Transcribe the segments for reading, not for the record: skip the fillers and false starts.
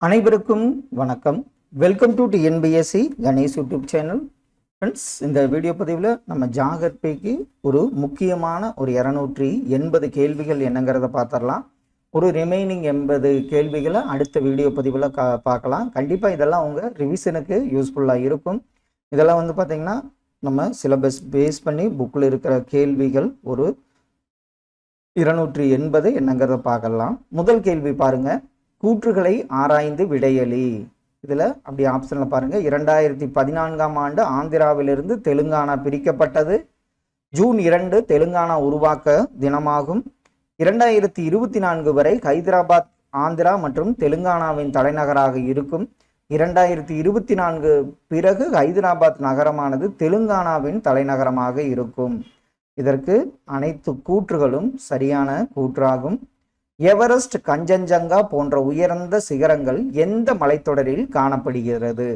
அனைவருக்கும் வணக்கம். Welcome to TNPSC Ganesh YouTube channel. Friends, இந்த வீடியோ பதிவில் நம்ம ஜாகர்பேக்கு ஒரு முக்கியமான ஒரு 280 கேள்விகள் என்னங்கிறத பார்த்துடலாம். ஒரு ரிமைனிங் 80 கேள்விகளை அடுத்த வீடியோ பதிவில் பார்க்கலாம். கண்டிப்பாக இதெல்லாம் உங்கள் ரிவிஷனுக்கு யூஸ்ஃபுல்லாக இருக்கும். இதெல்லாம் பார்த்திங்கன்னா நம்ம சிலபஸ் பேஸ் பண்ணி புக்கில் இருக்கிற கேள்விகள் ஒரு 280 என்னங்கிறத பார்க்கலாம். முதல் கேள்வி பாருங்கள். கூற்றுகளை ஆராய்ந்து விடையளி. இதில் அப்படி ஆப்ஷனில் பாருங்கள். 2014ஆம் ஆண்டு ஆந்திராவிலிருந்து தெலுங்கானா பிரிக்கப்பட்டது. ஜூன் 2 தெலுங்கானா உருவாக்க தினமாகும். 2024 வரை ஹைதராபாத் ஆந்திரா மற்றும் தெலுங்கானாவின் தலைநகராக இருக்கும். 2024 பிறகு ஹைதராபாத் நகரமானது தெலுங்கானாவின் தலைநகரமாக இருக்கும். இதற்கு அனைத்து கூற்றுகளும் சரியான கூற்றாகும். எவரெஸ்ட், கஞ்சன்ஜங்கா போன்ற உயர்ந்த சிகரங்கள் எந்த மலைத்தொடரில் காணப்படுகிறது?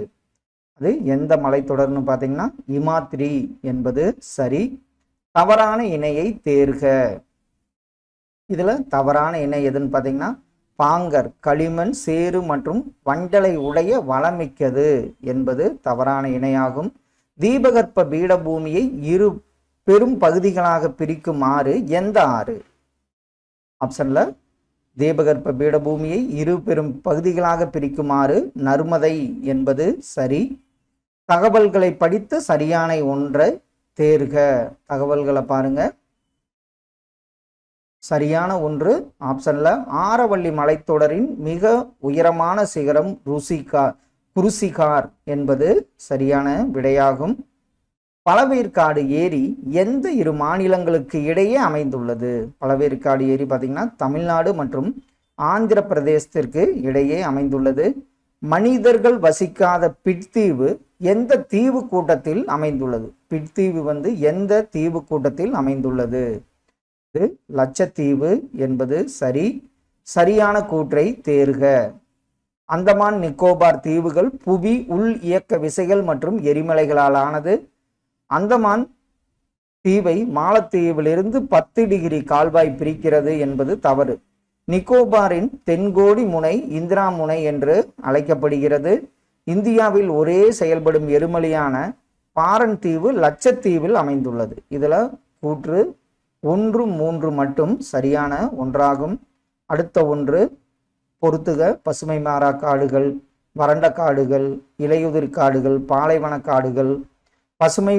அது எந்த மலைத்தொடர்னு பார்த்தீங்கன்னா இமாத்ரி என்பது சரி. தவறான இணையை தேர்க. இதுல தவறான இணை எதுன்னு பார்த்தீங்கன்னா பாங்கர், களிமண், சேறு மற்றும் வண்டலை உடைய வளமிக்கது என்பது தவறான இணையாகும். தீபகற்ப பீடபூமியை இரு பெரும் பகுதிகளாக பிரிக்கும் ஆறு எந்த ஆறு? ஆப்ஷன்ல தீபகற்ப பீடபூமியை இரு பெரும் பகுதிகளாக பிரிக்குமாறு நர்மதை என்பது சரி. தகவல்களை படித்து சரியான ஒன்றை தேர்க. தகவல்களை பாருங்க. சரியான ஒன்று ஆப்ஷன்ல ஆரவள்ளி மலைத்தொடரின் மிக உயரமான சிகரம் குருசிகார் என்பது சரியான விடையாகும். பழவேற்காடு ஏரி எந்த இரு மாநிலங்களுக்கு இடையே அமைந்துள்ளது? பழவேற்காடு ஏரி பார்த்தீங்கன்னா தமிழ்நாடு மற்றும் ஆந்திர பிரதேசத்திற்கு இடையே அமைந்துள்ளது. மனிதர்கள் வசிக்காத பிட்தீவு எந்த தீவு கூட்டத்தில் அமைந்துள்ளது? பிட்தீவு எந்த தீவு கூட்டத்தில் அமைந்துள்ளது? இது லட்சத்தீவு என்பது சரி. சரியான கூற்றை தேர்க. அந்தமான் நிக்கோபார் தீவுகள் புவி உள் இயக்க விசைகள் மற்றும் எரிமலைகளால் ஆனது. அந்தமான் தீவை மாலத்தீவிலிருந்து 10 டிகிரி கால்வாய் பிரிக்கிறது என்பது தவறு. நிக்கோபாரின் தென்கோடி முனை இந்திரா முனை என்று அழைக்கப்படுகிறது. இந்தியாவில் ஒரே செயல்படும் எரிமலையான பாரன் தீவு லட்சத்தீவில் அமைந்துள்ளது. இதுல கூற்று 1, 3 மட்டும் சரியான ஒன்றாகும். அடுத்த ஒன்று பொறுத்துக. பசுமை மாறா காடுகள், வறண்ட காடுகள், இலையுதிர் காடுகள், பாலைவன காடுகள். பசுமை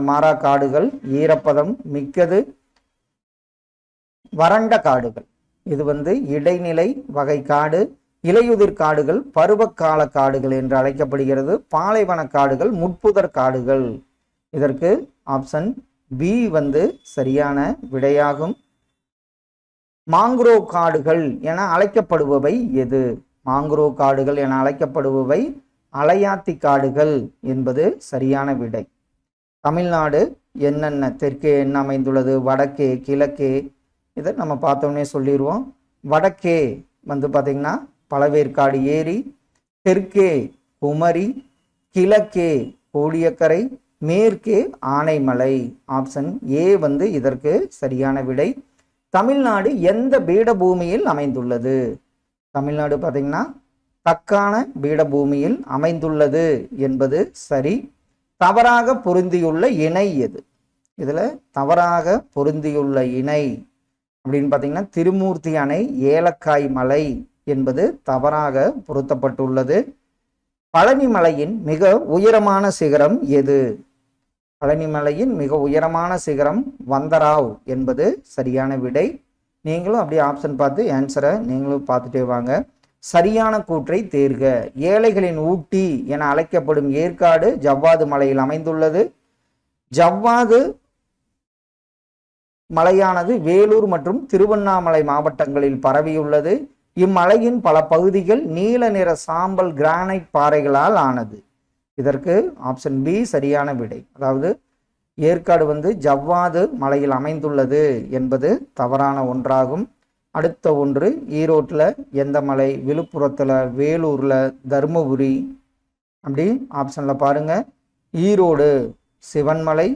மாறா காடுகள் ஈரப்பதம் மிக்கது. வறண்ட காடுகள் இது இடைநிலை வகை காடு. இலையுதிர் காடுகள் பருவகால காடுகள் என்று அழைக்கப்படுகிறது. பாலைவன காடுகள் முட்புதர் காடுகள். இதற்கு ஆப்ஷன் பி சரியான விடையாகும். மாங்குரோவ் காடுகள் என அழைக்கப்படுபவை எது? மாங்குரோவ் காடுகள் என அழைக்கப்படுபவை அலையாத்தி காடுகள் என்பது சரியான விடை. தமிழ்நாடு என்னென்ன தெற்கே என்ன அமைந்துள்ளது? வடக்கே, கிழக்கே. இதை நம்ம பார்த்தோன்னே சொல்லிடுவோம். வடக்கே பார்த்தீங்கன்னா பழவேற்காடு ஏரி, தெற்கே குமரி, கிழக்கே கோடியக்கரை, மேற்கே ஆனைமலை. ஆப்ஷன் ஏ இதற்கு சரியான விடை. தமிழ்நாடு எந்த பீடபூமியில் அமைந்துள்ளது? தமிழ்நாடு பார்த்தீங்கன்னா தக்கான பீடபூமியில் அமைந்துள்ளது என்பது சரி. தவறாக பொருந்தியுள்ள இணை எது? இதுல தவறாக பொருந்தியுள்ள இணை அப்படின்னு பார்த்தீங்கன்னா திருமூர்த்தி அணை, ஏலக்காய் மலை என்பது தவறாக பொருத்தப்பட்டுள்ளது. பழனிமலையின் மிக உயரமான சிகரம் எது? பழனிமலையின் மிக உயரமான சிகரம் வந்தராவ் என்பது சரியான விடை. நீங்களும் அப்படியே ஆப்ஷன் பார்த்து ஆன்சரை நீங்களும் பார்த்துட்டே வாங்க. சரியான கூற்றை தேர்க. ஏழைகளின் ஊட்டி என அழைக்கப்படும் ஏற்காடு ஜவ்வாது மலையில் அமைந்துள்ளது. ஜவ்வாது மலையானது வேலூர் மற்றும் திருவண்ணாமலை மாவட்டங்களில் பரவியுள்ளது. இம்மலையின் பல பகுதிகள் நீல நிற சாம்பல் கிரானைட் பாறைகளால் ஆனது. இதற்கு ஆப்ஷன் பி சரியான விடை. அதாவது ஏற்காடு ஜவ்வாது மலையில் அமைந்துள்ளது என்பது தவறான ஒன்றாகும். அடுத்த ஒன்று ஈரோட்டில் எந்த மலை? விழுப்புரத்தில், வேலூரில், தருமபுரி. அப்படி ஆப்ஷனில் பாருங்கள். ஈரோடு சிவன்மலை,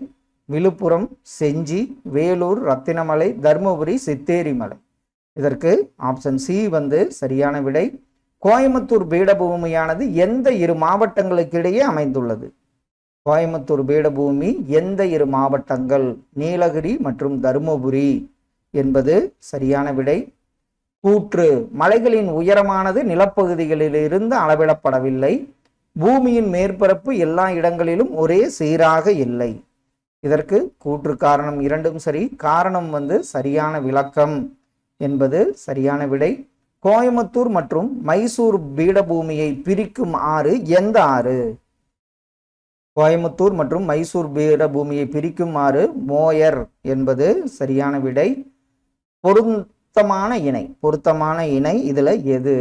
விழுப்புரம் செஞ்சி, வேலூர் ரத்தினமலை, தருமபுரி சித்தேரி மலை. இதற்கு ஆப்ஷன் சி சரியான விடை. கோயம்புத்தூர் பீடபூமியானது எந்த இரு மாவட்டங்களுக்கு இடையே அமைந்துள்ளது? கோயம்புத்தூர் பீடபூமி எந்த இரு மாவட்டங்கள்? நீலகிரி மற்றும் தருமபுரி என்பது சரியான விடை. கூற்று: மலைகளின் உயரமானது நிலப்பகுதிகளிலிருந்து அளவிடப்படவில்லை. பூமியின் மேற்பரப்பு எல்லா இடங்களிலும் ஒரே சீராக இல்லை. இதற்கு கூற்று காரணம் இரண்டும் சரி. காரணம் சரியான விளக்கம் என்பது சரியான விடை. கோயம்புத்தூர் மற்றும் மைசூர் பீடபூமியை பிரிக்கும் ஆறு எந்த ஆறு? கோயம்புத்தூர் மற்றும் மைசூர் பீடபூமியை பிரிக்கும் ஆறு மோயர் என்பது சரியான விடை. பொருத்தமான இணை இதுல எது?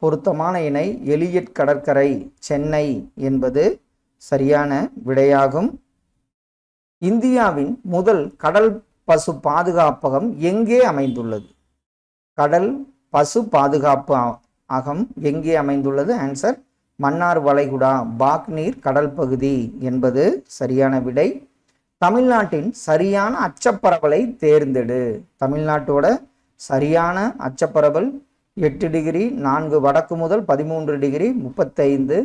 பொருத்தமான இணை எலியட் கடற்கரை, சென்னை என்பது சரியான விடையாகும். இந்தியாவின் முதல் கடல் பசு பாதுகாப்பகம் எங்கே அமைந்துள்ளது? கடல் பசு பாதுகாப்பு அகம் எங்கே அமைந்துள்ளது? ஆன்சர்: மன்னார் வளைகுடா, பாக்நீர் கடல் பகுதி என்பது சரியான விடை. தமிழ்நாட்டின் சரியான அச்சப்பரவலை தேர்ந்தெடு. தமிழ்நாட்டோட சரியான அச்சப்பரவல் 8 டிகிரி 4 வடக்கு முதல் 13 டிகிரி 35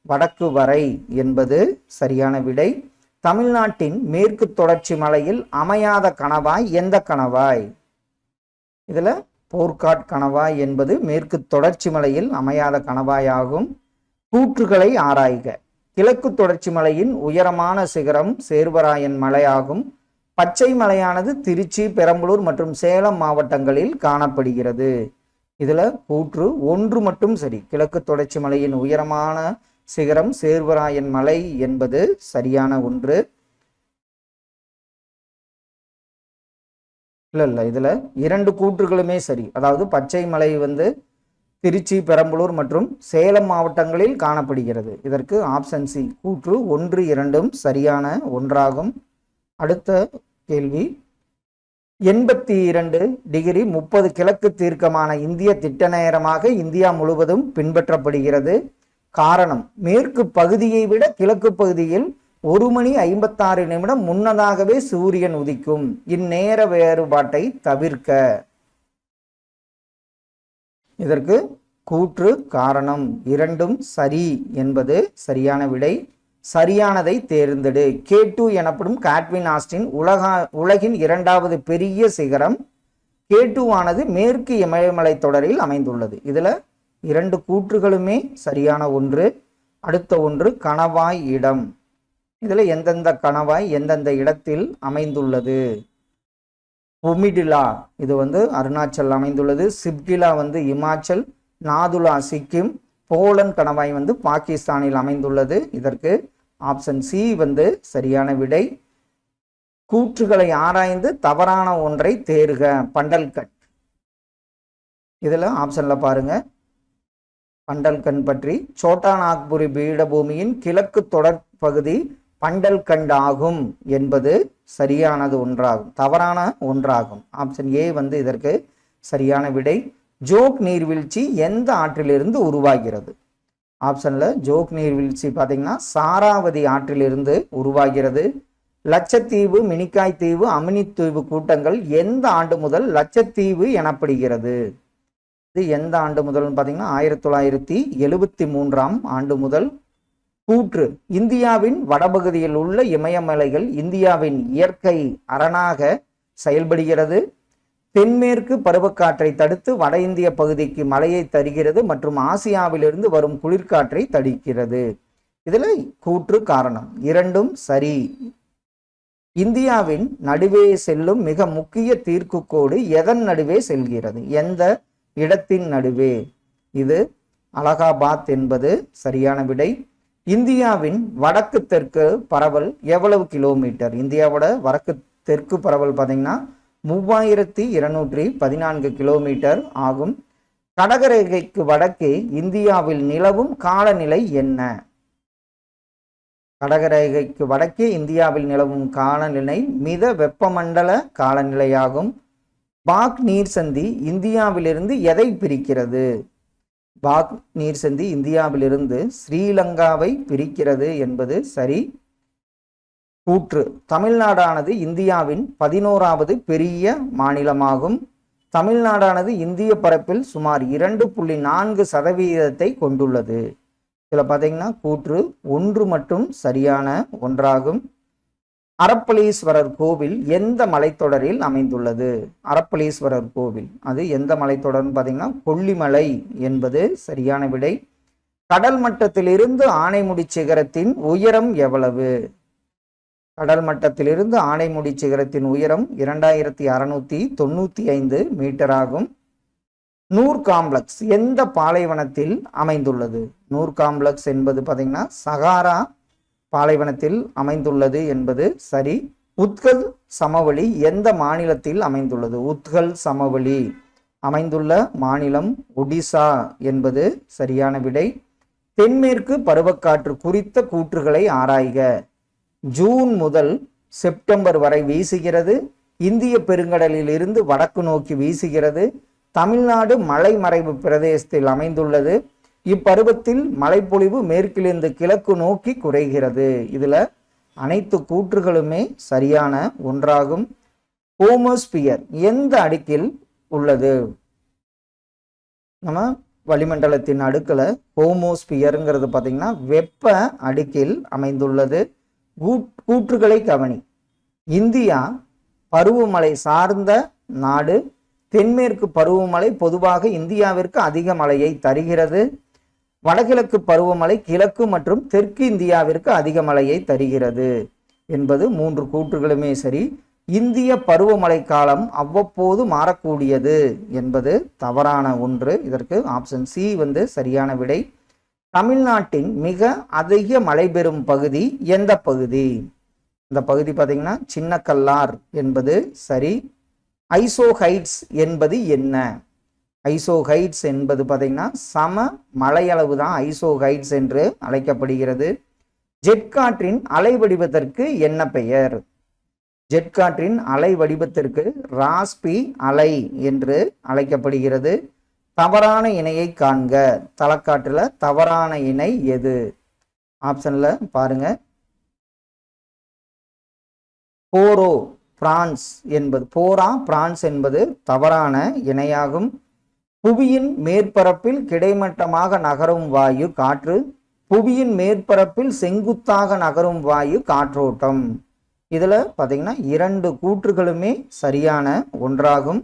வடக்கு வரை என்பது சரியான விடை. தமிழ்நாட்டின் மேற்கு தொடர்ச்சி மலையில் அமையாத கணவாய் எந்த கணவாய்? இதுல போர்க்காட் கணவாய் என்பது மேற்கு தொடர்ச்சி மலையில் அமையாத கணவாய் ஆகும். கூற்றுகளை ஆராய்க. கிழக்கு தொடர்ச்சி மலையின் உயரமான சிகரம் சேர்வராயன் மலை ஆகும். பச்சை மலையானது திருச்சி, பெரம்பலூர் மற்றும் சேலம் மாவட்டங்களில் காணப்படுகிறது. இதுல கூற்று ஒன்று மட்டும் சரி. கிழக்கு தொடர்ச்சி மலையின் உயரமான சிகரம் சேர்வராயன் மலை என்பது சரியான ஒன்று. இல்ல இதுல இரண்டு கூற்றுகளுமே சரி. அதாவது பச்சை மலை திருச்சி, பெரம்பலூர் மற்றும் சேலம் மாவட்டங்களில் காணப்படுகிறது. இதற்கு ஆப்ஷன் சி கூற்று 1, 2 சரியான ஒன்றாகும். அடுத்த கேள்வி: 82 டிகிரி 30 கிழக்கு தீர்க்கமான இந்திய திட்ட நேரமாக இந்தியா முழுவதும் பின்பற்றப்படுகிறது. காரணம்: மேற்கு பகுதியை விட கிழக்கு பகுதியில் 1 மணி 56 நிமிடம் முன்னதாகவே சூரியன் உதிக்கும். இந்நேர வேறுபாட்டை தவிர்க்க. இதற்கு கூற்று காரணம் இரண்டும் சரி என்பது சரியான விடை. சரியானதை தேர்ந்தெடு. K2 எனப்படும் காட்வின் ஆஸ்டின் உலகின் 2வது பெரிய சிகரம். K2 ஆனது மேற்கு இமயமலை தொடரில் அமைந்துள்ளது. இதுல இரண்டு கூற்றுகளுமே சரியான ஒன்று. அடுத்த ஒன்று கணவாய் இடம். இதுல எந்தெந்த கணவாய் எந்தெந்த இடத்தில் அமைந்துள்ளது? உமிடிலா இது அருணாச்சல் அமைந்துள்ளது. சிப்கிலா இமாச்சல், நாதுலா சிக்கிம், போலன் கணவாய் பாகிஸ்தானில் அமைந்துள்ளது. இதற்கு ஆப்ஷன் சி சரியான விடை. கூற்றுகளை ஆராய்ந்து தவறான ஒன்றை தேர்க. பண்டல்கண்ட். இதுல ஆப்ஷன்ல பாருங்க. பண்டல்கண்ட் பற்றி சோட்டா நாக்புரி பீடபூமியின் கிழக்கு தொடர் பகுதி பண்டல்கண்ட் ஆகும் என்பது சரியானது ஒன்றாகும். தவறான ஒன்றாகும். ஆப்ஷன் ஏ இதற்கு சரியான விடை. ஜோக் நீர்வீழ்ச்சி எந்த ஆற்றிலிருந்து உருவாகிறது? ஆப்ஷன்ல ஜோக் நீர்வீழ்ச்சி பார்த்தீங்கன்னா சாராவதி ஆற்றிலிருந்து உருவாகிறது. லட்சத்தீவு, மினிக்காய் தீவு, அமினித்தீவு கூட்டங்கள் எந்த ஆண்டு முதல் லட்சத்தீவு எனப்படுகிறது? இது எந்த ஆண்டு முதல் பார்த்தீங்கன்னா 1973ஆம் ஆண்டு முதல். கூற்று: இந்தியாவின் வடபகுதியில் உள்ள இமயமலைகள் இந்தியாவின் இயற்கை அரணாக செயல்படுகிறது. தென்மேற்கு பருவக்காற்றை தடுத்து வட இந்திய பகுதிக்கு மழையை தருகிறது மற்றும் ஆசியாவிலிருந்து வரும் குளிர்காற்றை தடுக்கிறது. இதுல கூற்று காரணம் இரண்டும் சரி. இந்தியாவின் நடுவே செல்லும் மிக முக்கிய தீர்க்குக்கோடு எதன் நடுவே செல்கிறது? எந்த இடத்தின் நடுவே? இது அலகாபாத் என்பது சரியான விடை. இந்தியாவின் வடக்கு தெற்கு பரவல் எவ்வளவு கிலோமீட்டர்? இந்தியாவோட வடக்கு தெற்கு பரவல் பார்த்தீங்கன்னா 3214 கிலோமீட்டர் ஆகும். கடகரேகைக்கு வடக்கே இந்தியாவில் நிலவும் காலநிலை என்ன? கடகரேகைக்கு வடக்கே இந்தியாவில் நிலவும் காலநிலை மித வெப்பமண்டல காலநிலையாகும். பாக் நீர் சந்தி இந்தியாவிலிருந்து எதை பிரிக்கிறது? பாக் நீர் சந்தி இந்தியாவிலிருந்து ஸ்ரீலங்காவை பிரிக்கிறது என்பது சரி. கூற்று: தமிழ்நாடானது இந்தியாவின் 11வது பெரிய மாநிலமாகும். தமிழ்நாடானது இந்திய பரப்பில் சுமார் 2.4% கொண்டுள்ளது. இதில் பார்த்தீங்கன்னா கூற்று 1 மட்டும் சரியான ஒன்றாகும். அரப்பளீஸ்வரர் கோவில் எந்த மலைத்தொடரில் அமைந்துள்ளது? அரப்பளீஸ்வரர் கோவில் அது எந்த மலைத்தொடர்னு பார்த்தீங்கன்னா கொல்லிமலை என்பது சரியான விடை. கடல் மட்டத்திலிருந்து ஆனைமுடி சிகரத்தின் உயரம் எவ்வளவு? கடல் மட்டத்திலிருந்து ஆனைமுடி சிகரத்தின் உயரம் 2695 மீட்டர் ஆகும். நூர் காம்ப்ளெக்ஸ் எந்த பாலைவனத்தில் அமைந்துள்ளது? நூர் காம்ப்ளெக்ஸ் என்பது பார்த்தீங்கன்னா சகாரா பாலைவனத்தில் அமைந்துள்ளது என்பது சரி. உத்கல் சமவெளி எந்த மாநிலத்தில் அமைந்துள்ளது? உத்கல் சமவெளி அமைந்துள்ள மாநிலம் ஒடிசா என்பது சரியான விடை. தென்மேற்கு பருவக்காற்று குறித்த கூற்றுகளை ஆராய்க. ஜூன் முதல் செப்டம்பர் வரை வீசுகிறது. இந்திய பெருங்கடலில் இருந்து வடக்கு நோக்கி வீசுகிறது. தமிழ்நாடு மலைமறைவு பிரதேசத்தில் அமைந்துள்ளது. இப்பருவத்தில் மழைப்பொழிவு மேற்கிலிருந்து கிழக்கு நோக்கி குறைகிறது. இதுல அனைத்து கூற்றுகளுமே சரியான ஒன்றாகும். ஹோமோஸ்பியர் எந்த அடுக்கில் உள்ளது? நம்ம வளிமண்டலத்தின் அடுக்குல ஹோமோஸ்பியருங்கிறது பார்த்தீங்கன்னா வெப்ப அடுக்கில் அமைந்துள்ளது. கூற்றுகளை கவனி. இந்தியா பருவமழை சார்ந்த நாடு. தென்மேற்கு பருவமழை பொதுவாக இந்தியாவிற்கு அதிக மழையை தருகிறது. வடகிழக்கு பருவமழை கிழக்கு மற்றும் தெற்கு இந்தியாவிற்கு அதிக மழையை தருகிறது என்பது 3 கூற்றுகளுமே சரி. இந்திய பருவமழை காலம் அவ்வப்போது மாறக்கூடியது என்பது தவறான ஒன்று. இதற்கு ஆப்ஷன் சி சரியான விடை. தமிழ்நாட்டின் மிக அதிக மழை பெறும் பகுதி எந்த பகுதி? இந்த பகுதி பார்த்தீங்கன்னா சின்னக்கல்லார் என்பது சரி. ஐசோஹைட்ஸ் என்பது என்ன? ஐசோஹைட்ஸ் என்பது பார்த்தீங்கன்னா சம மழையளவு தான் ஐசோஹைட்ஸ் என்று அழைக்கப்படுகிறது. ஜெட் காற்றின் அலை வடிவத்திற்கு என்ன பெயர்? ஜெட் காற்றின் அலை வடிவத்திற்கு ராஸ்பி அலை என்று அழைக்கப்படுகிறது. தவறான இணையை காண்க. தலக்காற்றுல தவறான இணை எது? ஆப்ஷன்ல பாருங்க. போரா பிரான்ஸ் என்பது தவறான இணையாகும். புவியின் மேற்பரப்பில் கிடைமட்டமாக நகரும் வாயு காற்று. புவியின் மேற்பரப்பில் செங்குத்தாக நகரும் வாயு காற்றோட்டம். இதுல பாத்தீங்கன்னா 2 கூற்றுகளுமே சரியான ஒன்றாகும்.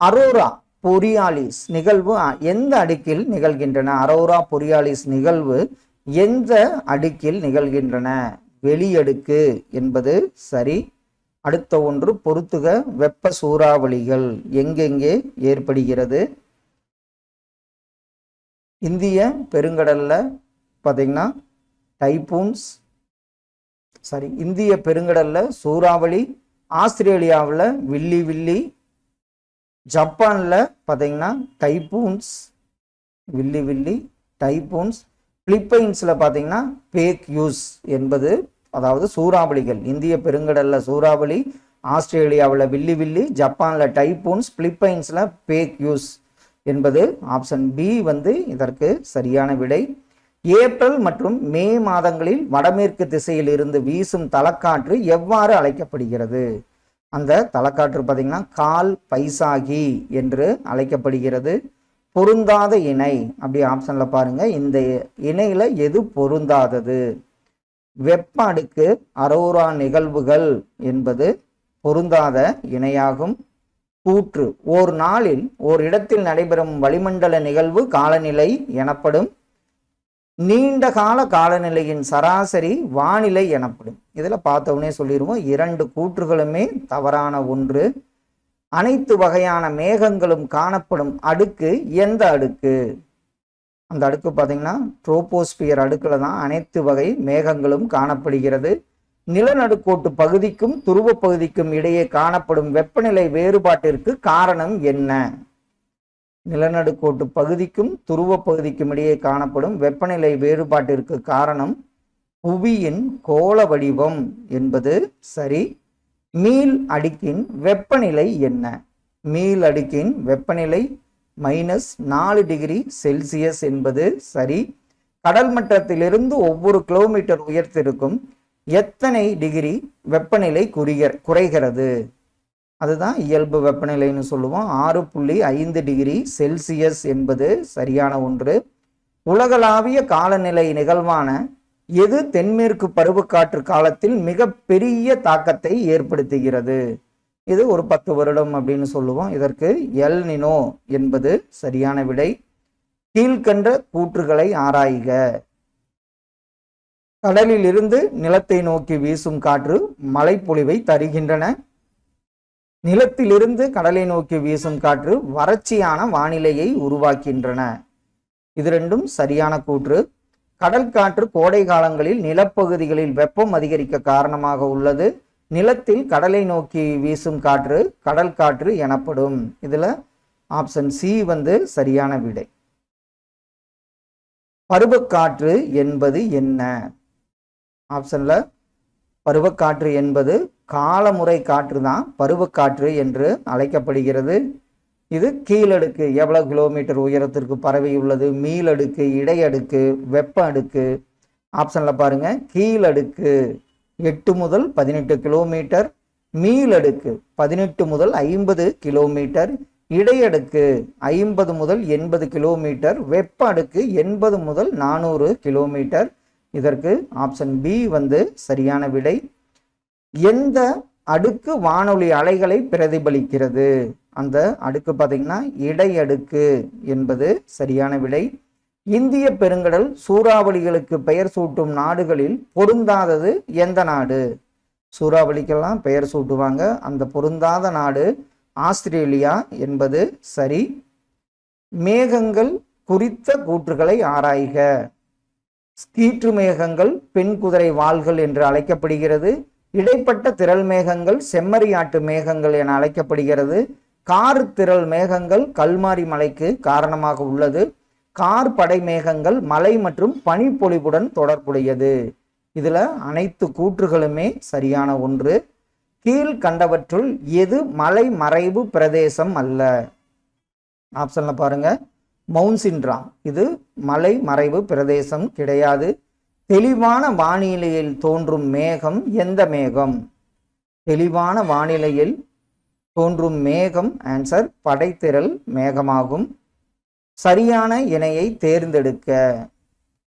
அரோரா பொரியாலிஸ் நிகழ்வு எந்த அடுக்கில் நிகழ்கின்றன? அரோரா பொரியாலிஸ் நிகழ்வு எந்த அடுக்கில் நிகழ்கின்றன? வெளியடுக்கு என்பது சரி. அடுத்த ஒன்று பொறுத்துக. வெப்ப சூறாவளிகள் எங்கெங்கே ஏற்படுகிறது? இந்திய பெருங்கடல்ல பார்த்தீங்கன்னா டைபூன்ஸ் இந்திய பெருங்கடல்ல சூறாவளி. ஆஸ்திரேலியாவில் வில்லி. ஜப்பான்ல பார்த்தீங்கன்னா டைபூன்ஸ் வில்லி டைபூன்ஸ். பிலிப்பைன்ஸ்ல பார்த்தீங்கன்னா பேக்யூஸ் என்பது அதாவது சூறாவளிகள். இந்திய பெருங்கடல்ல சூறாவளி, ஆஸ்திரேலியாவில் வில்லி, ஜப்பான்ல டைபூன்ஸ், பிலிப்பைன்ஸ்ல பேக்யூஸ் என்பது ஆப்ஷன் பி இதற்கு சரியான விடை. ஏப்ரல் மற்றும் மே மாதங்களில் வடமேற்கு திசையில் இருந்து வீசும் தலக்காற்று எவ்வாறு அழைக்கப்படுகிறது? அந்த தலக்காற்று பார்த்தீங்கன்னா கால் பைசாகி என்று அழைக்கப்படுகிறது. பொருந்தாத இணை அப்படி ஆப்ஷன்ல பாருங்க. இந்த இணையில எது பொருந்தாதது? வெப்ப அடுக்கு அரோரா நிகழ்வுகள் என்பது பொருந்தாத இணையாகும். கூற்று ஓர் நாளில் ஓர் இடத்தில் நடைபெறும் வளிமண்டல நிகழ்வு காலநிலை எனப்படும். நீண்ட கால காலநிலையின் சராசரி வானிலை எனப்படும். இதில் பார்த்தவனே சொல்லிடுவோம் 2 கூற்றுகளுமே தவறான ஒன்று. அனைத்து வகையான மேகங்களும் காணப்படும் அடுக்கு எந்த அடுக்கு? அந்த அடுக்கு பார்த்தீங்கன்னா ட்ரோபோஸ்பியர் அடுக்குல தான் அனைத்து வகை மேகங்களும் காணப்படுகிறது. நிலநடுக்கோட்டு பகுதிக்கும் துருவ பகுதிக்கும் இடையே காணப்படும் வெப்பநிலை வேறுபாட்டிற்கு காரணம் என்ன? நிலநடுக்கோட்டு பகுதிக்கும் துருவ பகுதிக்கும் இடையே காணப்படும் வெப்பநிலை வேறுபாட்டிற்கு காரணம் புவியின் கோள வடிவம் என்பது சரி. மீள் அடுக்கின் வெப்பநிலை என்ன? மீள் அடுக்கின் வெப்பநிலை -4 டிகிரி செல்சியஸ் என்பது சரி. கடல் மட்டத்திலிருந்து ஒவ்வொரு கிலோமீட்டர் உயரத்திற்கும் எத்தனை டிகிரி வெப்பநிலை குறைகிறது? அதுதான் இயல்பு வெப்பநிலைன்னு சொல்லுவோம். 6.5 டிகிரி செல்சியஸ் என்பது சரியான ஒன்று. உலகளாவிய காலநிலை நிகழ்வான எது தென்மேற்கு பருவக்காற்று காலத்தில் மிக பெரிய தாக்கத்தை ஏற்படுத்துகிறது? இது ஒரு 10 வருடம் அப்படின்னு சொல்லுவோம். இதற்கு எல் நினோ என்பது சரியான விடை. கீழ்கண்ட கூற்றுகளை ஆராய்க. கடலில் இருந்து நிலத்தை நோக்கி வீசும் காற்று மழைப்பொழிவை தருகின்றன. நிலத்திலிருந்து கடலை நோக்கி வீசும் காற்று வறட்சியான வானிலையை உருவாக்கின்றன. இது ரெண்டும் சரியான கூற்று. கடல் காற்று கோடை காலங்களில் நிலப்பகுதிகளில் வெப்பம் அதிகரிக்க காரணமாக உள்ளது. நிலத்தில் கடலை நோக்கி வீசும் காற்று கடல் காற்று எனப்படும். இதுல ஆப்ஷன் சி சரியான விடை. பருவக்காற்று என்பது என்ன? ஆப்ஷன்ல பருவக்காற்று என்பது காலமுறை காற்று தான் பருவக்காற்று என்று அழைக்கப்படுகிறது. இது கீழடுக்கு எவ்வளவு கிலோமீட்டர் உயரத்திற்கு பரவியுள்ளது, மீளடுக்கு, இடையடுக்கு, வெப்ப அடுக்கு. ஆப்ஷன்ல பாருங்க, கீழடுக்கு 8 முதல் 18 கிலோமீட்டர், மீளடுக்கு 18 முதல் 50 கிலோமீட்டர், இடையடுக்கு 50 முதல் 80 கிலோமீட்டர், வெப்ப அடுக்கு 80 முதல் 400 கிலோமீட்டர். இதற்கு ஆப்ஷன் பி சரியான விடை. எந்த அடுக்கு வானொலி அலைகளை பிரதிபலிக்கிறது? அந்த அடுக்கு பார்த்தீங்கன்னா இடையடுக்கு என்பது சரியான விடை. இந்திய பெருங்கடல் சூறாவளிகளுக்கு பெயர் சூட்டும் நாடுகளில் பொருந்தாதது எந்த நாடு? சூறாவளிக்கெல்லாம் பெயர் சூட்டுவாங்க, அந்த பொருந்தாத நாடு ஆஸ்திரேலியா என்பது சரி. மேகங்கள் குறித்த கூற்றுகளை ஆராய்க. கீற்று மேகங்கள் பெண் குதிரை வாள்கள் என்று அழைக்கப்படுகிறது. இடைப்பட்ட திரள் மேகங்கள் செம்மறியாட்டு மேகங்கள் என அழைக்கப்படுகிறது. கார் திரள் மேகங்கள் கல்மாரி மலைக்கு காரணமாக உள்ளது. கார் படை மேகங்கள் மலை மற்றும் பனிப்பொழிவுடன் தொடர்புடையது. இதுல அனைத்து கூற்றுகளுமே சரியான ஒன்று. கீழ்கண்டவற்றுள் எது மலை மறைவு பிரதேசம் அல்ல? ஆப்ஷன்ல பாருங்க, மவுன்சின்ட்ரா இது மலை மறைவு பிரதேசம் கிடையாது. தெளிவான வானிலையில் தோன்றும் மேகம் எந்த மேகம்? தெளிவான வானிலையில் தோன்றும் மேகம் ஆன்சர் படைத்திரள் மேகமாகும். சரியான இணையை தேர்ந்தெடுக்க.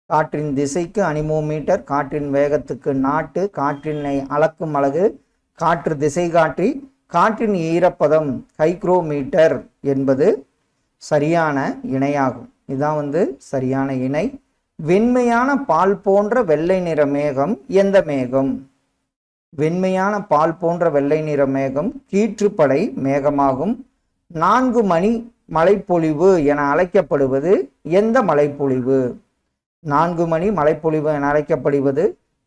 காற்றின் திசைக்கு அனிமோமீட்டர், காற்றின் வேகத்துக்கு நாட்டு, காற்றினை அளக்கும் அலகு காற்று திசை காட்டி, காற்றின் ஈரப்பதம் ஹைக்ரோமீட்டர் என்பது சரியான இணையாகும். இதுதான் சரியான இணை. வெண்மையான பால் போன்ற வெள்ளை நிற மேகம் எந்த மேகம்? வெண்மையான பால் போன்ற வெள்ளை நிற மேகம் கீற்றுப்படை மேகமாகும். 4 மணி மழைப்பொழிவு என அழைக்கப்படுவது எந்த மழைப்பொழிவு? 4 மணி மழைப்பொழிவு என அழைக்கப்படுவது